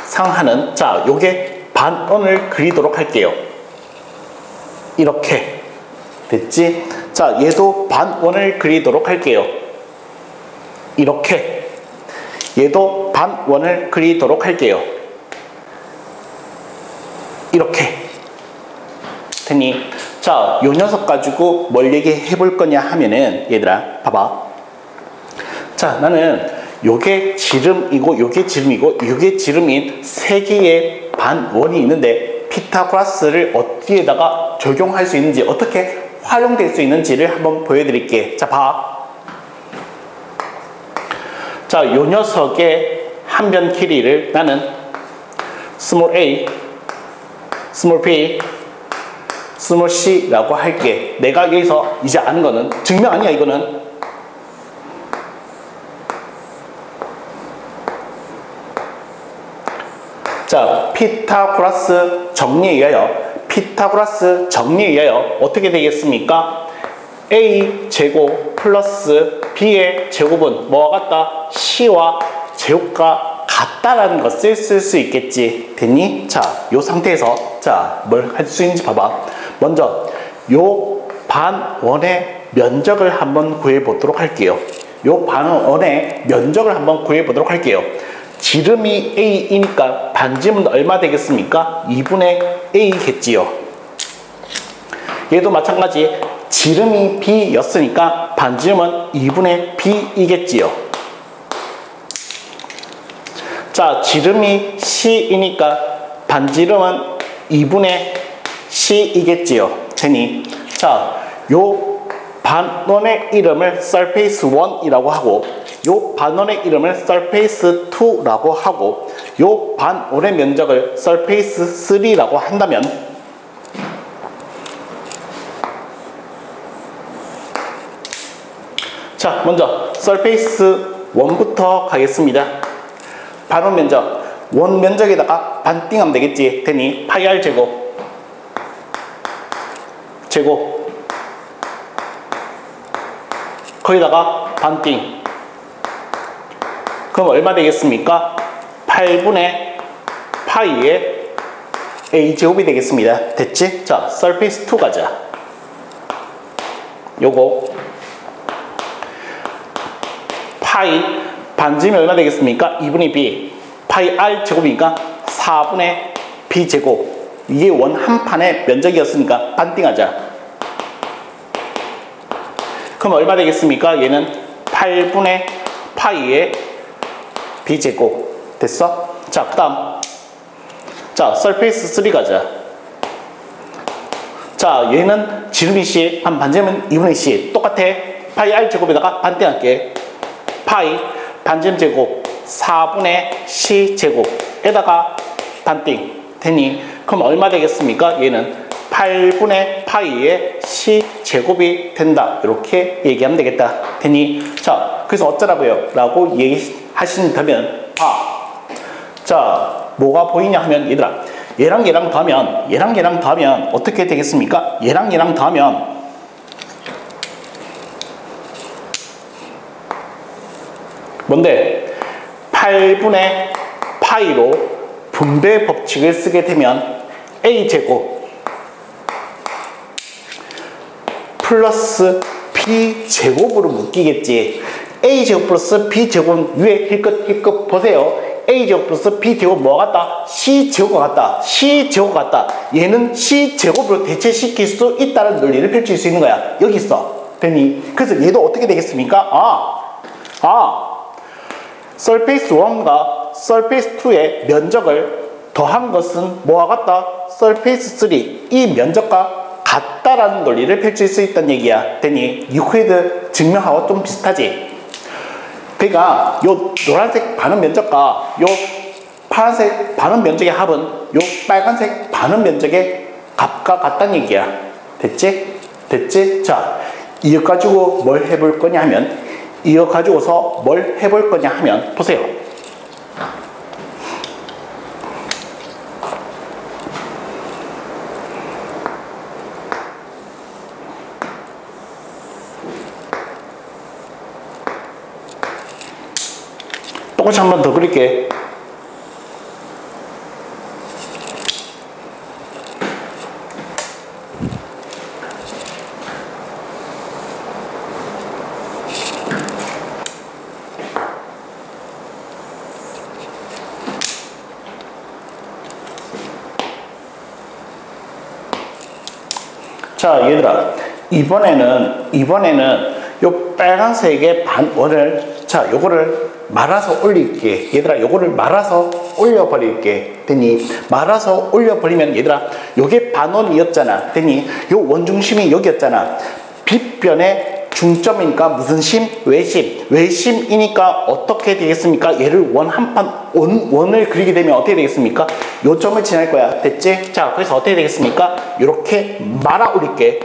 상하는, 자, 요게 반원을 그리도록 할게요. 이렇게. 됐지? 자, 얘도 반원을 그리도록 할게요. 이렇게. 얘도 반원을 그리도록 할게요. 이렇게. 되니, 자, 요 녀석 가지고 뭘 얘기해 볼 거냐 하면은, 얘들아, 봐봐. 자, 나는 요게 지름이고 요게 지름이고 요게 지름인 3개의 반원이 있는데 피타고라스를 어디에다가 적용할 수 있는지, 어떻게 활용될 수 있는지를 한번 보여드릴게. 자, 봐. 자, 요 녀석의 한 변 길이를 나는 스몰 a, 스몰 b, 스몰 c라고 할게. 내가 여기서 이제 아는 거는 증명 아니야. 이거는 자, 피타고라스 정리에 의하여 어떻게 되겠습니까? a 제곱 플러스 b의 제곱은 뭐와 같다? c와 제곱과 같다라는 것을 쓸 수 있겠지. 됐니? 자, 요 상태에서 자, 뭘 할 수 있는지 봐봐. 먼저 요 반원의 면적을 한번 구해 보도록 할게요. 요 반원의 면적을 한번 구해 보도록 할게요. 지름이 a이니까 반지름은 얼마 되겠습니까? 2분의 a겠지요. 얘도 마찬가지. 지름이 b였으니까 반지름은 2분의 b이겠지요. 자, 지름이 C이니까 반지름은 2분의 C이겠지요. 되니 자, 요 반원의 이름을 surface 1이라고 하고 요 반원의 이름을 surface 2라고 하고 요 반원의 면적을 surface 3라고 한다면 자, 먼저 surface 1부터 가겠습니다. 반원 면적, 원 면적에다가 반띵하면 되겠지. 되니 파이 r 제곱 거기다가 반띵. 그럼 얼마 되겠습니까? 8분의 파이의 a 제곱이 되겠습니다. 됐지? 자, surface 2 가자. 요거 파이 반지름이 얼마 되겠습니까? 2분의 b 파이 r 제곱이니까 4분의 b 제곱. 이게 원 한 판의 면적이었으니까 반띵하자. 그럼 얼마 되겠습니까? 얘는 8분의 파이의 b 제곱. 됐어? 자, 그 다음 자, surface 3 가자. 자, 얘는 지름이 c, 한 반지름은 2분의 c. 똑같아. 파이 r 제곱에다가 반띵할게. 파이 반지름 제곱 4분의 c 제곱에다가 반띵. 되니 그럼 얼마 되겠습니까? 얘는 8분의 파이의 c 제곱이 된다. 이렇게 얘기하면 되겠다. 되니 자, 그래서 어쩌라고요? 라고 얘기하신다면 자, 뭐가 보이냐 하면 얘들아, 얘랑 얘랑 더하면 어떻게 되겠습니까? 얘랑 얘랑 더하면 뭔데? 8분의 파이로 분배 법칙을 쓰게 되면 a제곱 플러스 b제곱으로 묶이겠지. a제곱 플러스 b제곱은 위에 힐끗 보세요. a제곱 플러스 b제곱 뭐가 같다? c제곱 같다. c제곱 같다. 얘는 c제곱으로 대체시킬 수 있다는 논리를 펼칠 수 있는 거야. 여기 있어. 되니 그래서 얘도 어떻게 되겠습니까? surface 1과 surface 2의 면적을 더한 것은 뭐와 같다? surface 3. 이 면적과 같다라는 논리를 펼칠 수 있다는 얘기야. 되니 유클리드 증명하고 좀 비슷하지? 그러니까 요 노란색 반원 면적과 요 파란색 반원 면적의 합은 요 빨간색 반원 면적의 값과 같다는 얘기야. 됐지? 됐지? 자, 이거 가지고 뭘 해볼 거냐 하면 이거 가지고서 뭘 해볼 거냐 하면 보세요. 똑같이 한 번 더 그릴게. 자, 얘들아, 이번에는 요 빨간색의 반원을 자, 요거를 말아서 올릴게. 얘들아, 요거를 말아서 올려버릴게. 되니 말아서 올려버리면 얘들아, 요게 반원이었잖아. 되니 요 원중심이 여기였잖아. 빗변의 중점이니까 무슨 심? 외심. 외심이니까 어떻게 되겠습니까? 얘를 원 한 판 원을 그리게 되면 어떻게 되겠습니까? 요 점을 지날 거야. 됐지? 자, 그래서 어떻게 되겠습니까? 요렇게 말아 올릴게.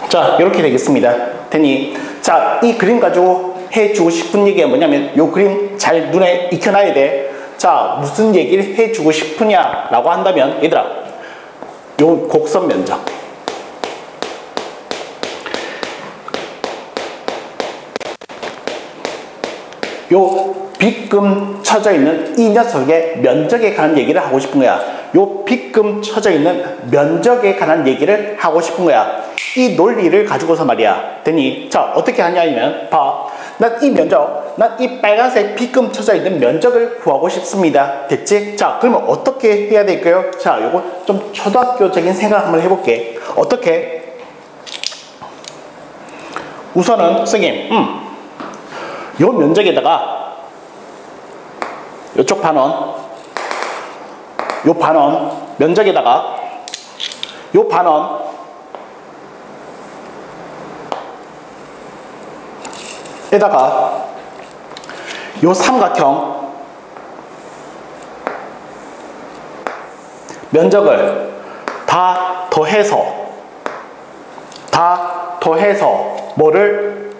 자, 이렇게 되겠습니다. 되니 자, 이 그림 가지고 해주고 싶은 얘기가 뭐냐면 요 그림 잘 눈에 익혀놔야 돼. 자, 무슨 얘기를 해주고 싶으냐라고 한다면 얘들아, 요 곡선 면적 요 빗금 쳐져 있는 이 녀석의 면적에 관한 얘기를 하고 싶은 거야. 요 빗금 쳐져 있는 면적에 관한 얘기를 하고 싶은 거야. 이 논리를 가지고서 말이야. 되니 자, 어떻게 하냐면 봐. 난 이 면적, 난 이 빨간색 빗금 쳐져 있는 면적을 구하고 싶습니다. 됐지? 자, 그러면 어떻게 해야 될까요? 자, 요거 좀 초등학교적인 생각 한번 해볼게. 어떻게? 우선은 선생님, 요 면적에다가 요쪽 반원, 요 반원 면적에다가 요 반원 에다가 요 삼각형 면적을 다 더해서 뭐를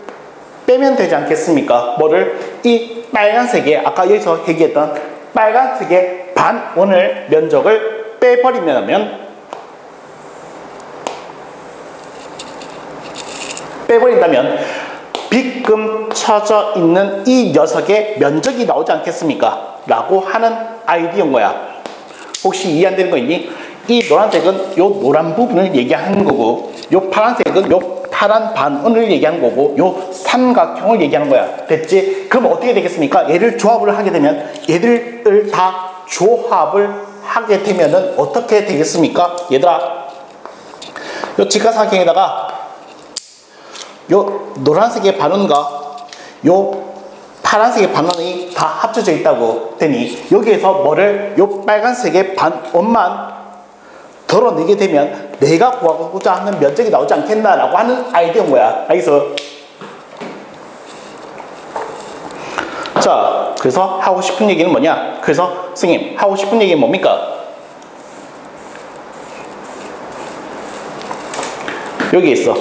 빼면 되지 않겠습니까? 뭐를 이 빨간색에 아까 여기서 얘기했던 빨간색의 반원을 면적을 빼버린다면 빗금 쳐져 있는 이 녀석의 면적이 나오지 않겠습니까? 라고 하는 아이디어인 거야. 혹시 이해 안 되는 거 있니? 이 노란색은 요 노란 부분을 얘기하는 거고, 요 파란색은 요 파란 반원을 얘기하는 거고, 요 삼각형을 얘기하는 거야. 됐지? 그럼 어떻게 되겠습니까? 얘를 조합을 하게 되면, 얘들을 다 조합을 하게 되면은 어떻게 되겠습니까? 얘들아, 요 직각삼각형에다가 요 노란색의 반원과 요 파란색의 반원이 다 합쳐져 있다고 되니 여기에서 뭐를 요 빨간색의 반원만 덜어내게 되면 내가 구하고자 하는 면적이 나오지 않겠나라고 하는 아이디어인 거야. 알겠어? 자, 그래서 하고 싶은 얘기는 뭐냐? 그래서 선생님 하고 싶은 얘기는 뭡니까? 여기 있어.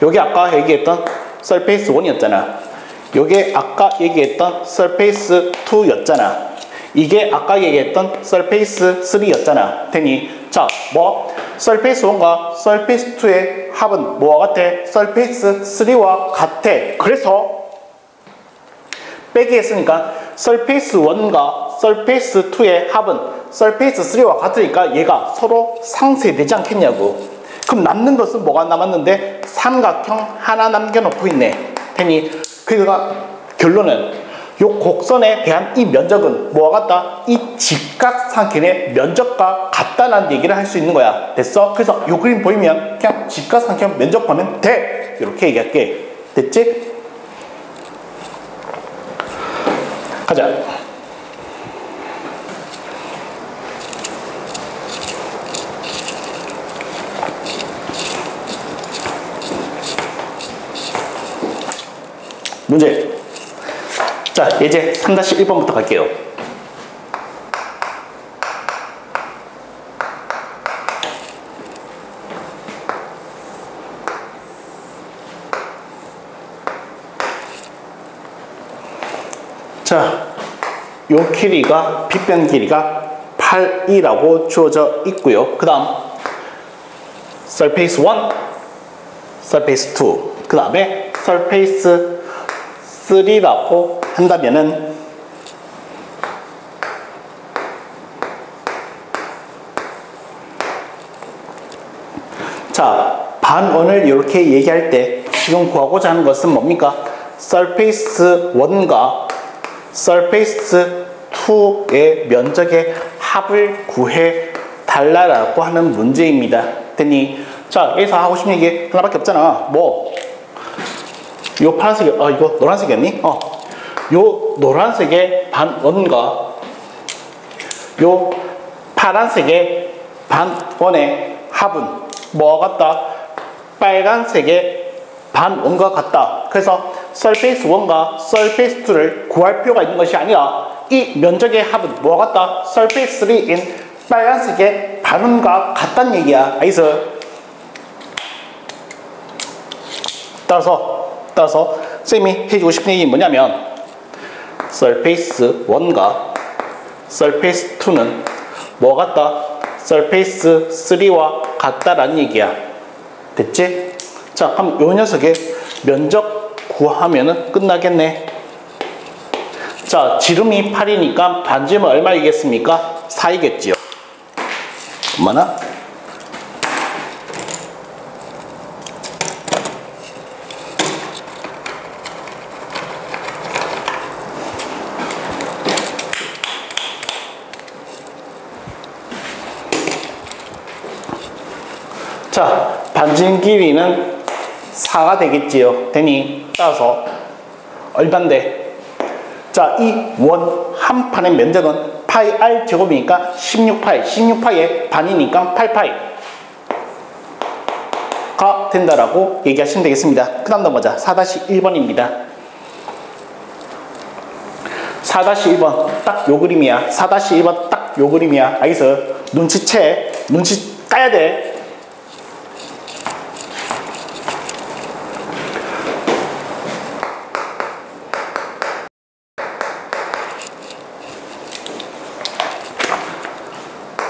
여기 아까 얘기했던 서페이스 1이었잖아. 요게 아까 얘기했던 서페이스 2였잖아. 이게 아까 얘기했던 서페이스 3였잖아. 되니 자, 뭐 서페이스 1과 서페이스 2의 합은 뭐와 같아? 서페이스 3와 같아. 그래서 빼기 했으니까 서페이스 1과 서페이스 2의 합은 서페이스 3와 같으니까 얘가 서로 상쇄되지 않겠냐고. 그럼 남는 것은 뭐가 남았는데 삼각형 하나 남겨놓고 있네. 되니 그러니까 결론은 요 곡선에 대한 이 면적은 뭐와 같다? 이 직각삼각형의 면적과 같다는 얘기를 할 수 있는 거야. 됐어? 그래서 요 그림 보이면 그냥 직각삼각형 면적 보면 돼. 이렇게 얘기할게. 됐지? 가자. 문제. 자, 예제 3-1번부터 갈게요. 자, 요 길이가 빗변 길이가 8이라고 주어져 있고요. 그 다음 서페이스 1, 서페이스 2, 그 다음에 서페이스 3라고 한다면은 자, 반원을 이렇게 얘기할 때 지금 구하고자 하는 것은 뭡니까? 서페이스 1과 서페이스 2의 면적의 합을 구해 달라고 하는 문제입니다. 됐니? 자, 여기서 하고 싶은 얘기 하나밖에 없잖아. 뭐? 요 파란색이, 이거 노란색이었니? 요 노란색의 반원과 요 파란색의 반원의 합은 뭐와 같다? 빨간색의 반원과 같다. 그래서 서페이스 1과 서페이스 2를 구할 필요가 있는 것이 아니라 이 면적의 합은 뭐와 같다? 서페이스 3인 빨간색의 반원과 같다는 얘기야. 알겠어? 따라서 쌤이 해주고 싶은 얘기는 뭐냐면 서페이스 1과 서페이스 2는 뭐와 같다? 서페이스 3와 같다라는 얘기야. 됐지? 자, 그럼 요 녀석의 면적 구하면은 끝나겠네. 자, 지름이 8이니까 반지름은 얼마이겠습니까? 4이겠지요. 얼마나? 자, 반진 길이는 4가 되겠지요. 되니 따라서 얼마인데? 자, 이 원 한 판의 면적은 파이 r 제곱이니까 16파이, 16파이의 반이니까 8파이가 된다라고 얘기하시면 되겠습니다. 그 다음 넘어가자. 4-1번입니다. 4-1번 딱 요 그림이야. 4-1번 딱 요 그림이야. 알겠어? 눈치채. 눈치 까야 돼.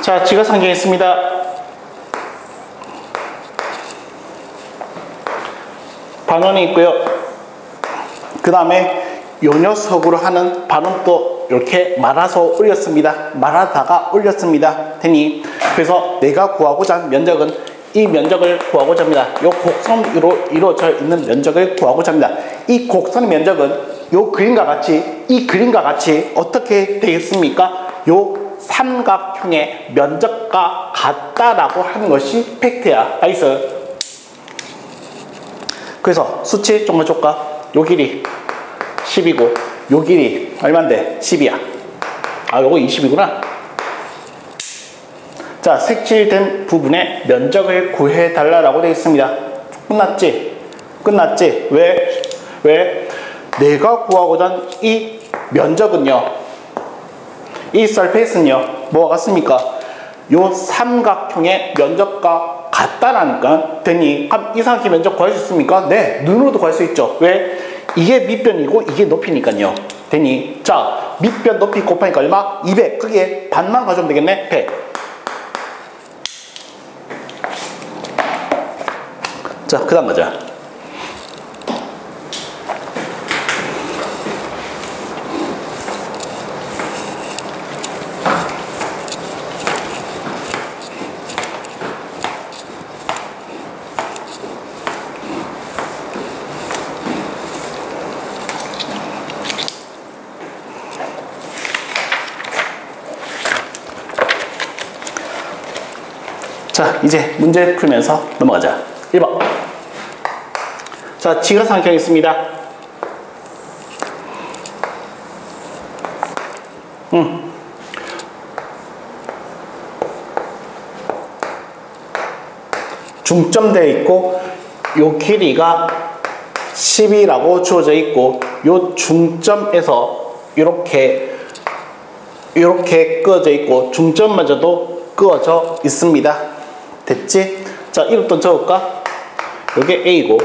자, 지각 상정했습니다. 반원이 있고요. 그 다음에 요 녀석으로 하는 반원도 이렇게 말아서 올렸습니다. 말하다가 올렸습니다. 되니 그래서 내가 구하고자 하는 면적은 이 면적을 구하고자 합니다. 요 곡선으로 이루어져 있는 면적을 구하고자 합니다. 이 곡선의 면적은 요 그림과 같이 이 그림과 같이 어떻게 되겠습니까? 요 삼각형의 면적과 같다라고 하는 것이 팩트야. 알겠어? 그래서 수치 조금만 줄까? 요 길이 10이고 요 길이 얼만데? 10이야. 아, 요거 20이구나. 자, 색칠된 부분의 면적을 구해달라고 되어 있습니다. 끝났지? 끝났지? 왜? 내가 구하고자 한 이 면적은요, 이 서페이스는요, 뭐가 같습니까? 요 삼각형의 면적과 같다라니까. 되니 이 삼각형 면적 구할 수 있습니까? 네, 눈으로도 구할 수 있죠. 왜? 이게 밑변이고 이게 높이니까요. 되니 자, 밑변 높이 곱하니까 얼마? 200. 그게 반만 가져오면 되겠네. 100. 자, 그 다음 가자. 자, 이제 문제 풀면서 넘어가자. 1번. 자, 지각삼각형이 있습니다. 중점되어 있고 요 길이가 10이라고 주어져 있고 요 중점에서 이렇게 끄어져 있고 중점마저도 끄어져 있습니다. 됐지? 자, 이름도 적을까? 요게 A고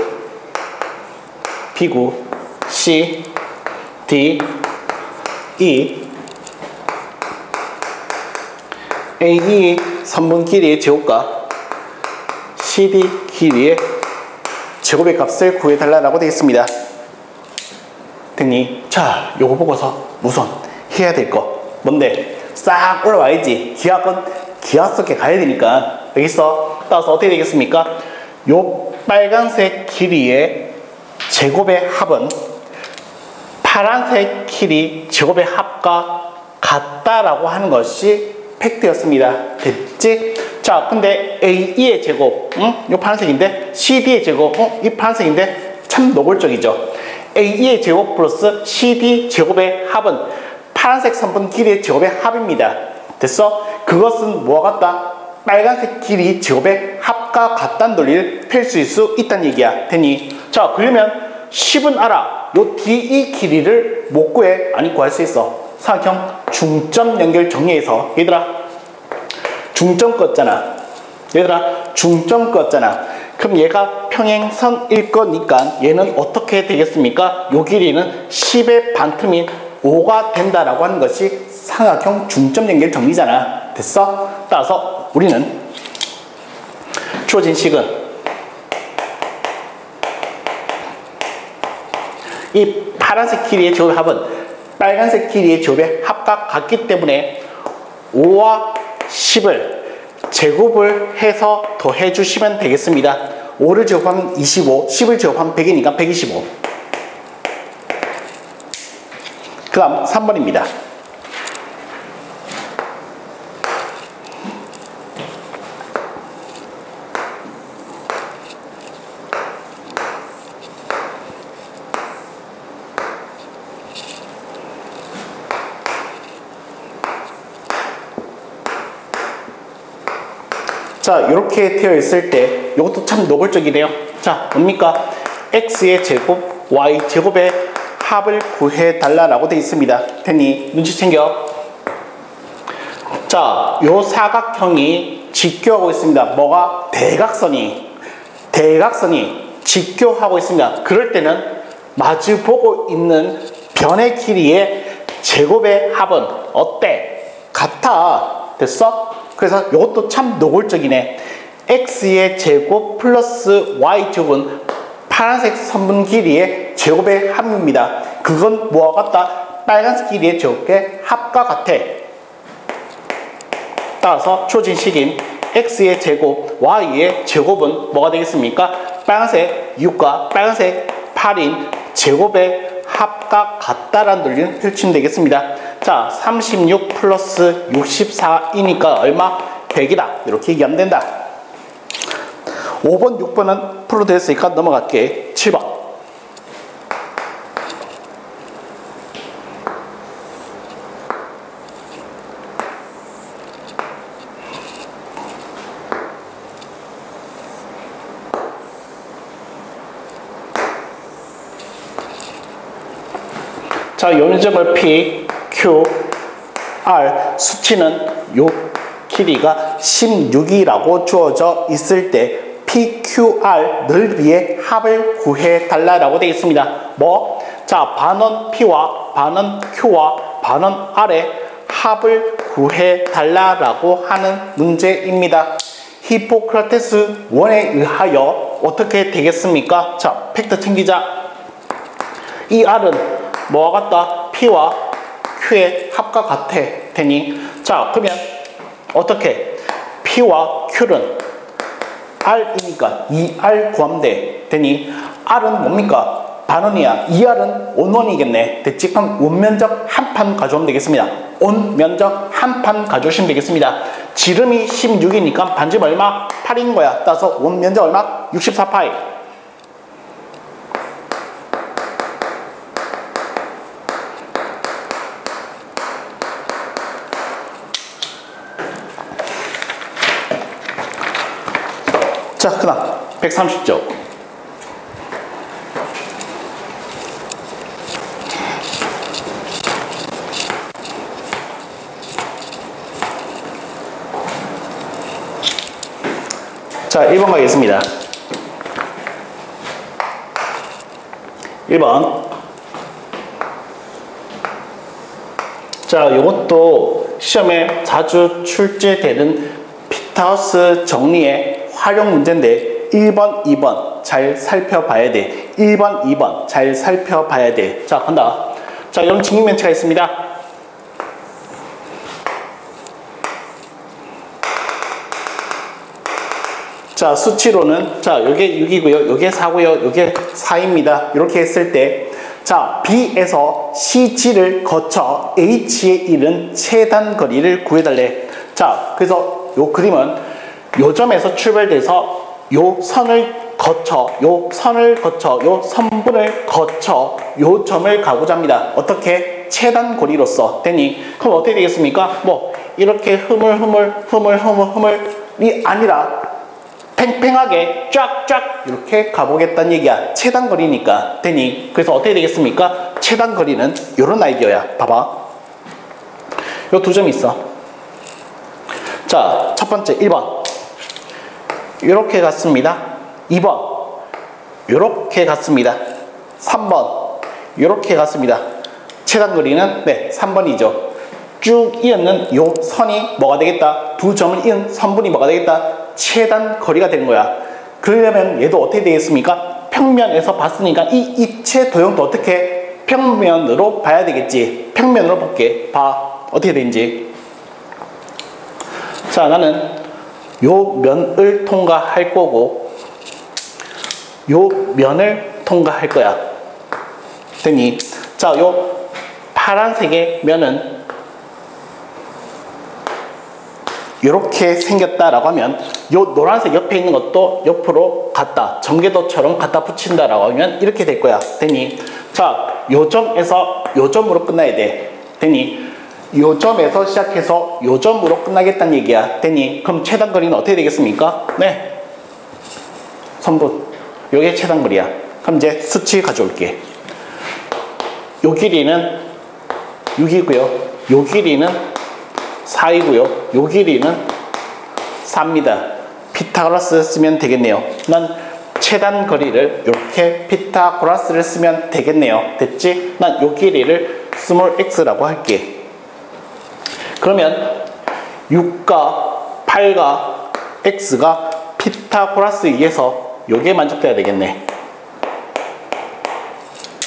B고 C, D, E AE 3분 길이의 제곱과 CD 길이의 제곱의 값을 구해달라고 되어 있습니다. 됐니? 자, 요거 보고서 우선 해야 될 거 뭔데? 싹 올라와야지. 기하건 기하 속에 가야 되니까. 여기 있어. 따라서 어떻게 되겠습니까? 요 빨간색 길이의 제곱의 합은 파란색 길이 제곱의 합과 같다라고 하는 것이 팩트였습니다. 됐지? 자, 근데 AE의 제곱, 요 파란색인데 CD의 제곱, 이 파란색인데 참 노골적이죠. AE의 제곱 플러스 CD 제곱의 합은 파란색 3분 길이의 제곱의 합입니다. 됐어? 그것은 뭐와 같다? 빨간색 길이 제곱의 합과 같다는 논리를 펼칠 수 있다는 얘기야. 되니? 자, 그러면 10은 알아. 요 DE 길이를 못 구해? 아니, 구할 수 있어. 삼각형 중점 연결 정리해서 얘들아 중점 껐잖아. 얘들아 중점 껐잖아. 그럼 얘가 평행선일 거니까 얘는 어떻게 되겠습니까? 요 길이는 10의 반틈인 5가 된다라고 하는 것이 삼각형 중점 연결 정리잖아. 됐어? 따라서 우리는 주어진 식은 이 파란색 길이의 제곱의 합은 빨간색 길이의 제곱의 합과 같기 때문에 5와 10을 제곱을 해서 더해 주시면 되겠습니다. 5를 제곱하면 25, 10을 제곱하면 100이니까 125. 그 다음 3번입니다. 자, 이렇게 되어 있을 때 이것도 참 노골적이네요. 자, 뭡니까? x의 제곱, y 제곱의 합을 구해달라고 되어 있습니다. 됐니? 눈치 챙겨. 자, 요 사각형이 직교하고 있습니다. 뭐가? 대각선이 직교하고 있습니다. 그럴 때는 마주보고 있는 변의 길이의 제곱의 합은 어때? 같아. 됐어? 그래서 이것도 참 노골적이네. x의 제곱 플러스 y 제곱은 파란색 선분 길이의 제곱의 합입니다. 그건 뭐와 같다? 빨간색 길이의 제곱의 합과 같아. 따라서 추어진 x의 제곱, y의 제곱은 뭐가 되겠습니까? 빨간색 6과 빨간색 8인 제곱의 합과 같다라는 논리는 펼치면 되겠습니다. 자, 36 플러스 64이니까 얼마? 100이다. 이렇게 얘기하면 된다. 5번, 6번은 풀어됐으니까 넘어갈게. 7번. 자, 요면적을 P, Q, R, 수치는 요 길이가 16이라고 주어져 있을 때 PQR 넓이의 합을 구해달라고 되어 있습니다. 뭐? 자, 반원 P와 반원 Q와 반원 R의 합을 구해달라고 하는 문제입니다. 히포크라테스 원에 의하여 어떻게 되겠습니까? 자, 팩트 챙기자. 이 R은 뭐와 같다? P와 Q의 합과 같아. 되니? 자, 그러면 어떻게? P와 Q는 R이니까 2R 구하면 돼. 되니? R은 뭡니까? 반원이야. 2R은 온원이겠네. 됐지? 그럼 원면적 한 판 가져오면 되겠습니다. 온면적 한 판 가져오시면 되겠습니다. 지름이 16이니까 반지름 얼마? 8인 거야. 따라서 원면적 얼마? 64파이. 자, 그 다음 130쪽. 자, 1번 가겠습니다. 1번. 자, 이것도 시험에 자주 출제되는 피타고라스 정리의 활용 문제인데 1번, 2번 잘 살펴봐야 돼. 1번, 2번 잘 살펴봐야 돼. 자, 간다. 자, 여러분 직립면체가 있습니다. 자, 수치로는 자, 요게 6이고요. 요게 4고요. 요게 4입니다. 이렇게 했을 때 자, B에서 CG를 거쳐 H에 이른 최단 거리를 구해달래. 자, 그래서 요 그림은 요 점에서 출발돼서 요 선을 거쳐, 요 선분을 거쳐 요 점을 가고자 합니다. 어떻게? 최단 거리로서. 되니? 그럼 어떻게 되겠습니까? 뭐 이렇게 흐물이 아니라 팽팽하게 쫙쫙 이렇게 가보겠다는 얘기야. 최단 거리니까. 되니? 그래서 어떻게 되겠습니까? 최단 거리는 요런 아이디어야. 봐봐. 요 두 점이 있어. 자, 첫 번째 1번 이렇게 갔습니다. 2번 이렇게 갔습니다. 3번 이렇게 갔습니다. 최단 거리는 네, 3번이죠. 쭉 이었는 요 선이 뭐가 되겠다? 두 점을 이은 선분이 뭐가 되겠다? 최단 거리가 되는 거야. 그러려면 얘도 어떻게 되겠습니까? 평면에서 봤으니까 이 입체 도형도 어떻게? 평면으로 봐야 되겠지. 평면으로 볼게. 봐. 어떻게 되는지. 자, 나는 요 면을 통과할 거고 요 면을 통과할 거야. 되니? 자, 요 파란색의 면은 이렇게 생겼다라고 하면 요 노란색 옆에 있는 것도 옆으로 갖다 전개도처럼 갖다 붙인다라고 하면 이렇게 될 거야. 되니? 자, 요 점에서 요 점으로 끝나야 돼. 되니? 요 점에서 시작해서 요 점으로 끝나겠다는 얘기야. 됐니? 그럼 최단거리는 어떻게 되겠습니까? 네. 선분. 요게 최단거리야. 그럼 이제 수치 가져올게. 요 길이는 6이고요. 요 길이는 4이고요. 요 길이는 4입니다. 피타고라스 쓰면 되겠네요. 난 최단 거리를 이렇게 피타고라스를 쓰면 되겠네요. 됐지? 난 요 길이를 스몰 x라고 할게. 그러면 6과 8과 x가 피타고라스에 의해서 요게 만족돼야 되겠네.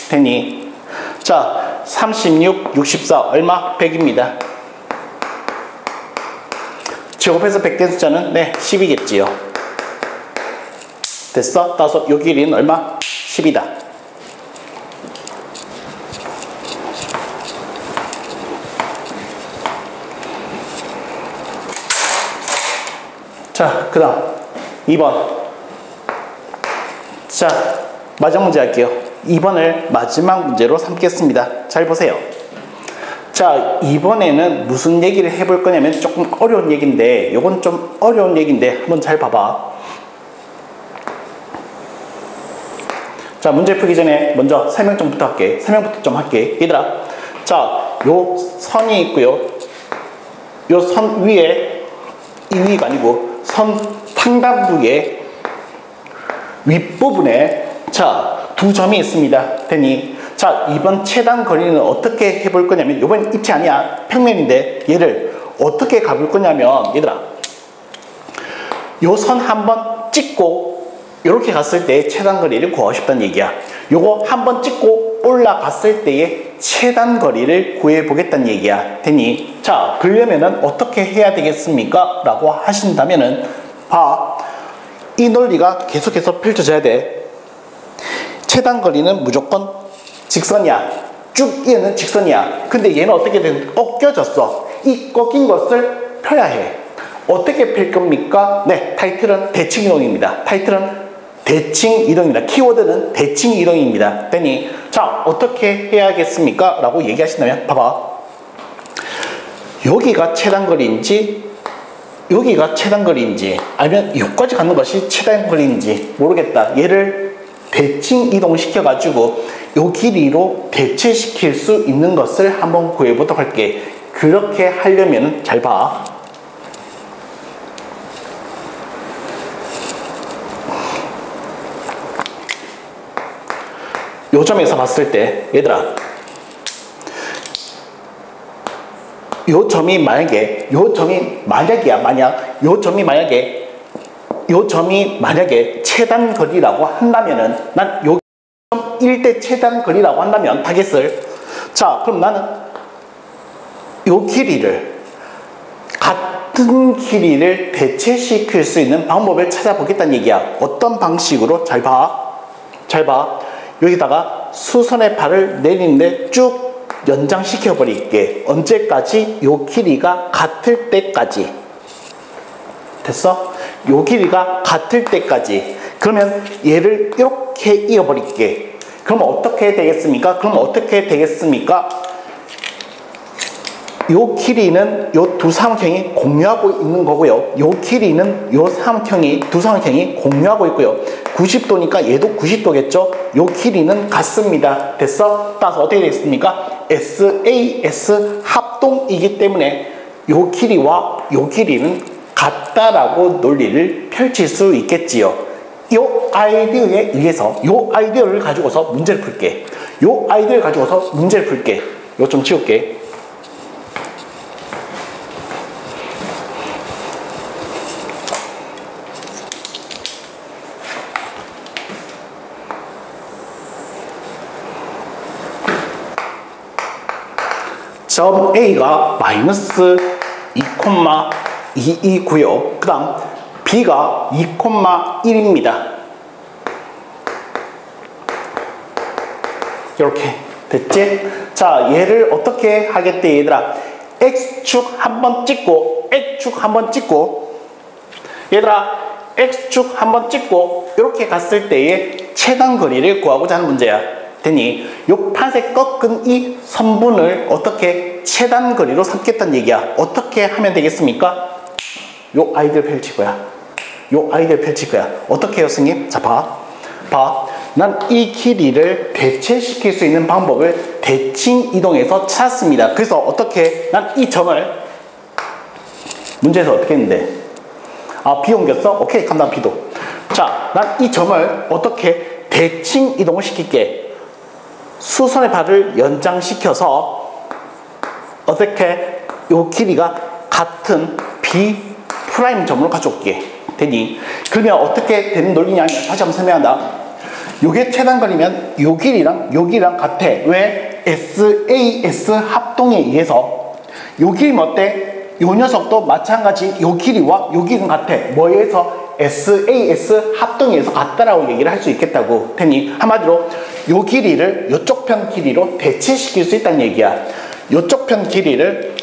됐니? 자, 36, 64 얼마? 100입니다. 제곱해서 100된 숫자는 네, 10이겠지요. 됐어? 따라서 요 길이는 얼마? 10이다. 자, 그 다음 2번. 자, 마지막 문제 할게요. 2번을 마지막 문제로 삼겠습니다. 잘 보세요. 자, 이번에는 무슨 얘기를 해볼 거냐면 조금 어려운 얘기인데, 요건 좀 어려운 얘기인데 한번 잘 봐봐. 자, 문제 풀기 전에 먼저 설명 좀 부탁할게. 설명부터 좀 할게. 얘들아, 자, 요 선이 있고요. 요 선 위에, 이 위가 아니고 선 상단부의 윗부분에 자, 두 점이 있습니다. 됐니? 자, 이번 최단 거리는 어떻게 해볼 거냐면, 이번 입체 아니야. 평면인데 얘를 어떻게 가볼 거냐면, 얘들아, 요 선 한번 찍고 이렇게 갔을 때 최단 거리를 구하고 싶다는 얘기야. 요거 한번 찍고 올라갔을 때의 최단 거리를 구해 보겠다는 얘기야. 됐니? 자, 그러려면은 어떻게 해야 되겠습니까? 라고 하신다면은 봐. 이 논리가 계속해서 펼쳐져야 돼. 최단 거리는 무조건 직선이야. 쭉 얘는 직선이야. 근데 얘는 어떻게 되는? 꺾여졌어. 이 꺾인 것을 펴야 해. 어떻게 펼 겁니까? 네, 타이틀은 대칭 이동입니다. 타이틀은 대칭 이동입니다. 키워드는 대칭 이동입니다. 됐니? 자, 어떻게 해야겠습니까? 라고 얘기하신다면 봐봐. 여기가 최단거리인지 여기가 최단거리인지 아니면 여기까지 가는 것이 최단거리인지 모르겠다. 얘를 대칭 이동시켜 가지고 요 길이로 대체시킬 수 있는 것을 한번 구해보도록 할게. 그렇게 하려면 잘 봐. 요 점에서 봤을 때 얘들아, 요 점이 만약에 요 점이 만약이야. 만약 요 점이 만약에 최단 거리라고 한다면은 난 요 점 1대 최단 거리라고 한다면 타겟을, 자, 그럼 나는 요 길이를 같은 길이를 대체시킬 수 있는 방법을 찾아보겠다는 얘기야. 어떤 방식으로? 잘 봐. 잘 봐. 여기다가 수선의 발을 내리는데 쭉 연장시켜 버릴게. 언제까지? 요 길이가 같을 때까지. 됐어? 요 길이가 같을 때까지. 그러면 얘를 이렇게 이어버릴게. 그럼 어떻게 되겠습니까? 요 길이는 요 두 삼각형이 공유하고 있는 거고요. 요 길이는 요 삼각형이, 두 삼각형이 공유하고 있고요. 90도니까 얘도 90도겠죠? 요 길이는 같습니다. 됐어? 따라서 어떻게 되겠습니까? SAS 합동이기 때문에 요 길이와 요 길이는 같다라고 논리를 펼칠 수 있겠지요. 요 아이디어에 의해서, 요 아이디어를 가지고서 문제를 풀게. 요 아이디어를 가지고서 문제를 풀게. 요 좀 치울게. 점 A가 마이너스 2,2이고요. 그 다음 B가 2,1입니다. 이렇게 됐지? 자, 얘를 어떻게 하겠대, 얘들아? X축 한번 찍고, X축 한번 찍고, 얘들아, X축 한번 찍고, 이렇게 갔을 때의 최단 거리를 구하고자 하는 문제야. 됐니? 요 파란색 꺾은 이 선분을 어떻게 최단 거리로 삼겠다는 얘기야. 어떻게 하면 되겠습니까? 요 아이들 펼칠 거야. 요 아이들 펼칠 거야. 어떻게 해요, 선생님? 자, 봐. 난 이 길이를 대체시킬 수 있는 방법을 대칭 이동해서 찾았습니다. 그래서 어떻게, 난 이 점을 문제에서 어떻게 했는데? 아, B 옮겼어? 오케이, 간다, B도. 자, 난 이 점을 어떻게 대칭 이동을 시킬게. 수선의 발을 연장시켜서 어떻게 요 길이가 같은 B 프라임 점으로 가져올게. 되니? 그러면 어떻게 되는 논리냐면 다시 한번 설명한다. 요게 최단거리면 요 길이랑 같아. 왜? SAS 합동에 의해서 요 길이면 어때? 요 녀석도 마찬가지 요 길이와 요 길이는 같아. 뭐에 의해서? SAS 합동에 의해서 같다라고 얘기를 할 수 있겠다고. 되니? 한마디로 요 길이를 요쪽 편 길이로 대체시킬 수 있다는 얘기야. 요쪽 편 길이를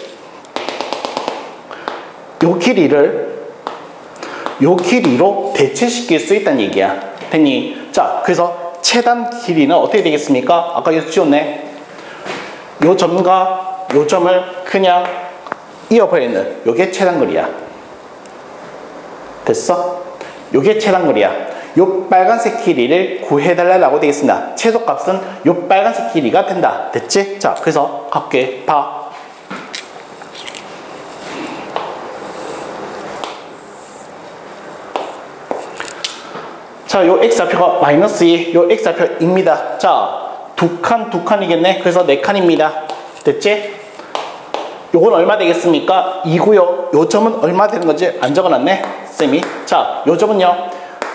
요 길이로 대체시킬 수 있다는 얘기야. 됐니? 자, 그래서 최단 길이는 어떻게 되겠습니까? 아까 여기서 지웠네. 요 점과 요 점을 그냥 이어버리는 요게 최단 거리야. 됐어? 요게 최단 거리야. 요 빨간색 길이를 구해달라고 되겠습니다. 최소값은 요 빨간색 길이가 된다. 됐지? 자, 그래서 갈게. 봐. 자, 요 x좌표가 마이너스 2, 요 x좌표입니다. 자, 두 칸이겠네. 그래서 4칸입니다. 됐지? 요건 얼마 되겠습니까? 2고요. 요 점은 얼마 되는 건지 안 적어놨네, 쌤이. 자, 요 점은요,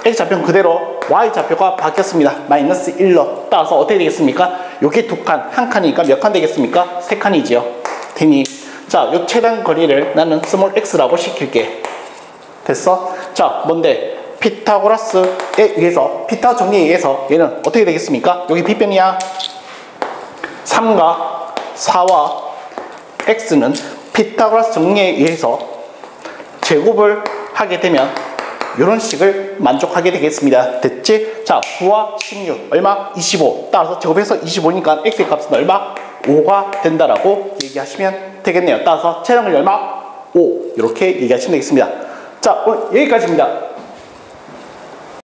x좌표는 그대로 y좌표가 바뀌었습니다. 마이너스 1로. 따라서 어떻게 되겠습니까? 요게 두 칸, 한 칸이니까 몇 칸 되겠습니까? 3칸이지요. 되니? 자, 요 최단 거리를 나는 스몰 x라고 시킬게. 됐어? 자, 뭔데? 피타고라스에 의해서, 피타 정리에 의해서 얘는 어떻게 되겠습니까? 여기 빗변이야. 3과 4와 x는 피타고라스 정리에 의해서 제곱을 하게 되면 이런 식을 만족하게 되겠습니다. 됐지? 자, 9와 16 얼마? 25. 따라서 제곱해서 25니까 x의 값은 얼마? 5가 된다라고 얘기하시면 되겠네요. 따라서 최단거리 얼마? 5. 이렇게 얘기하시면 되겠습니다. 자, 오늘 여기까지입니다.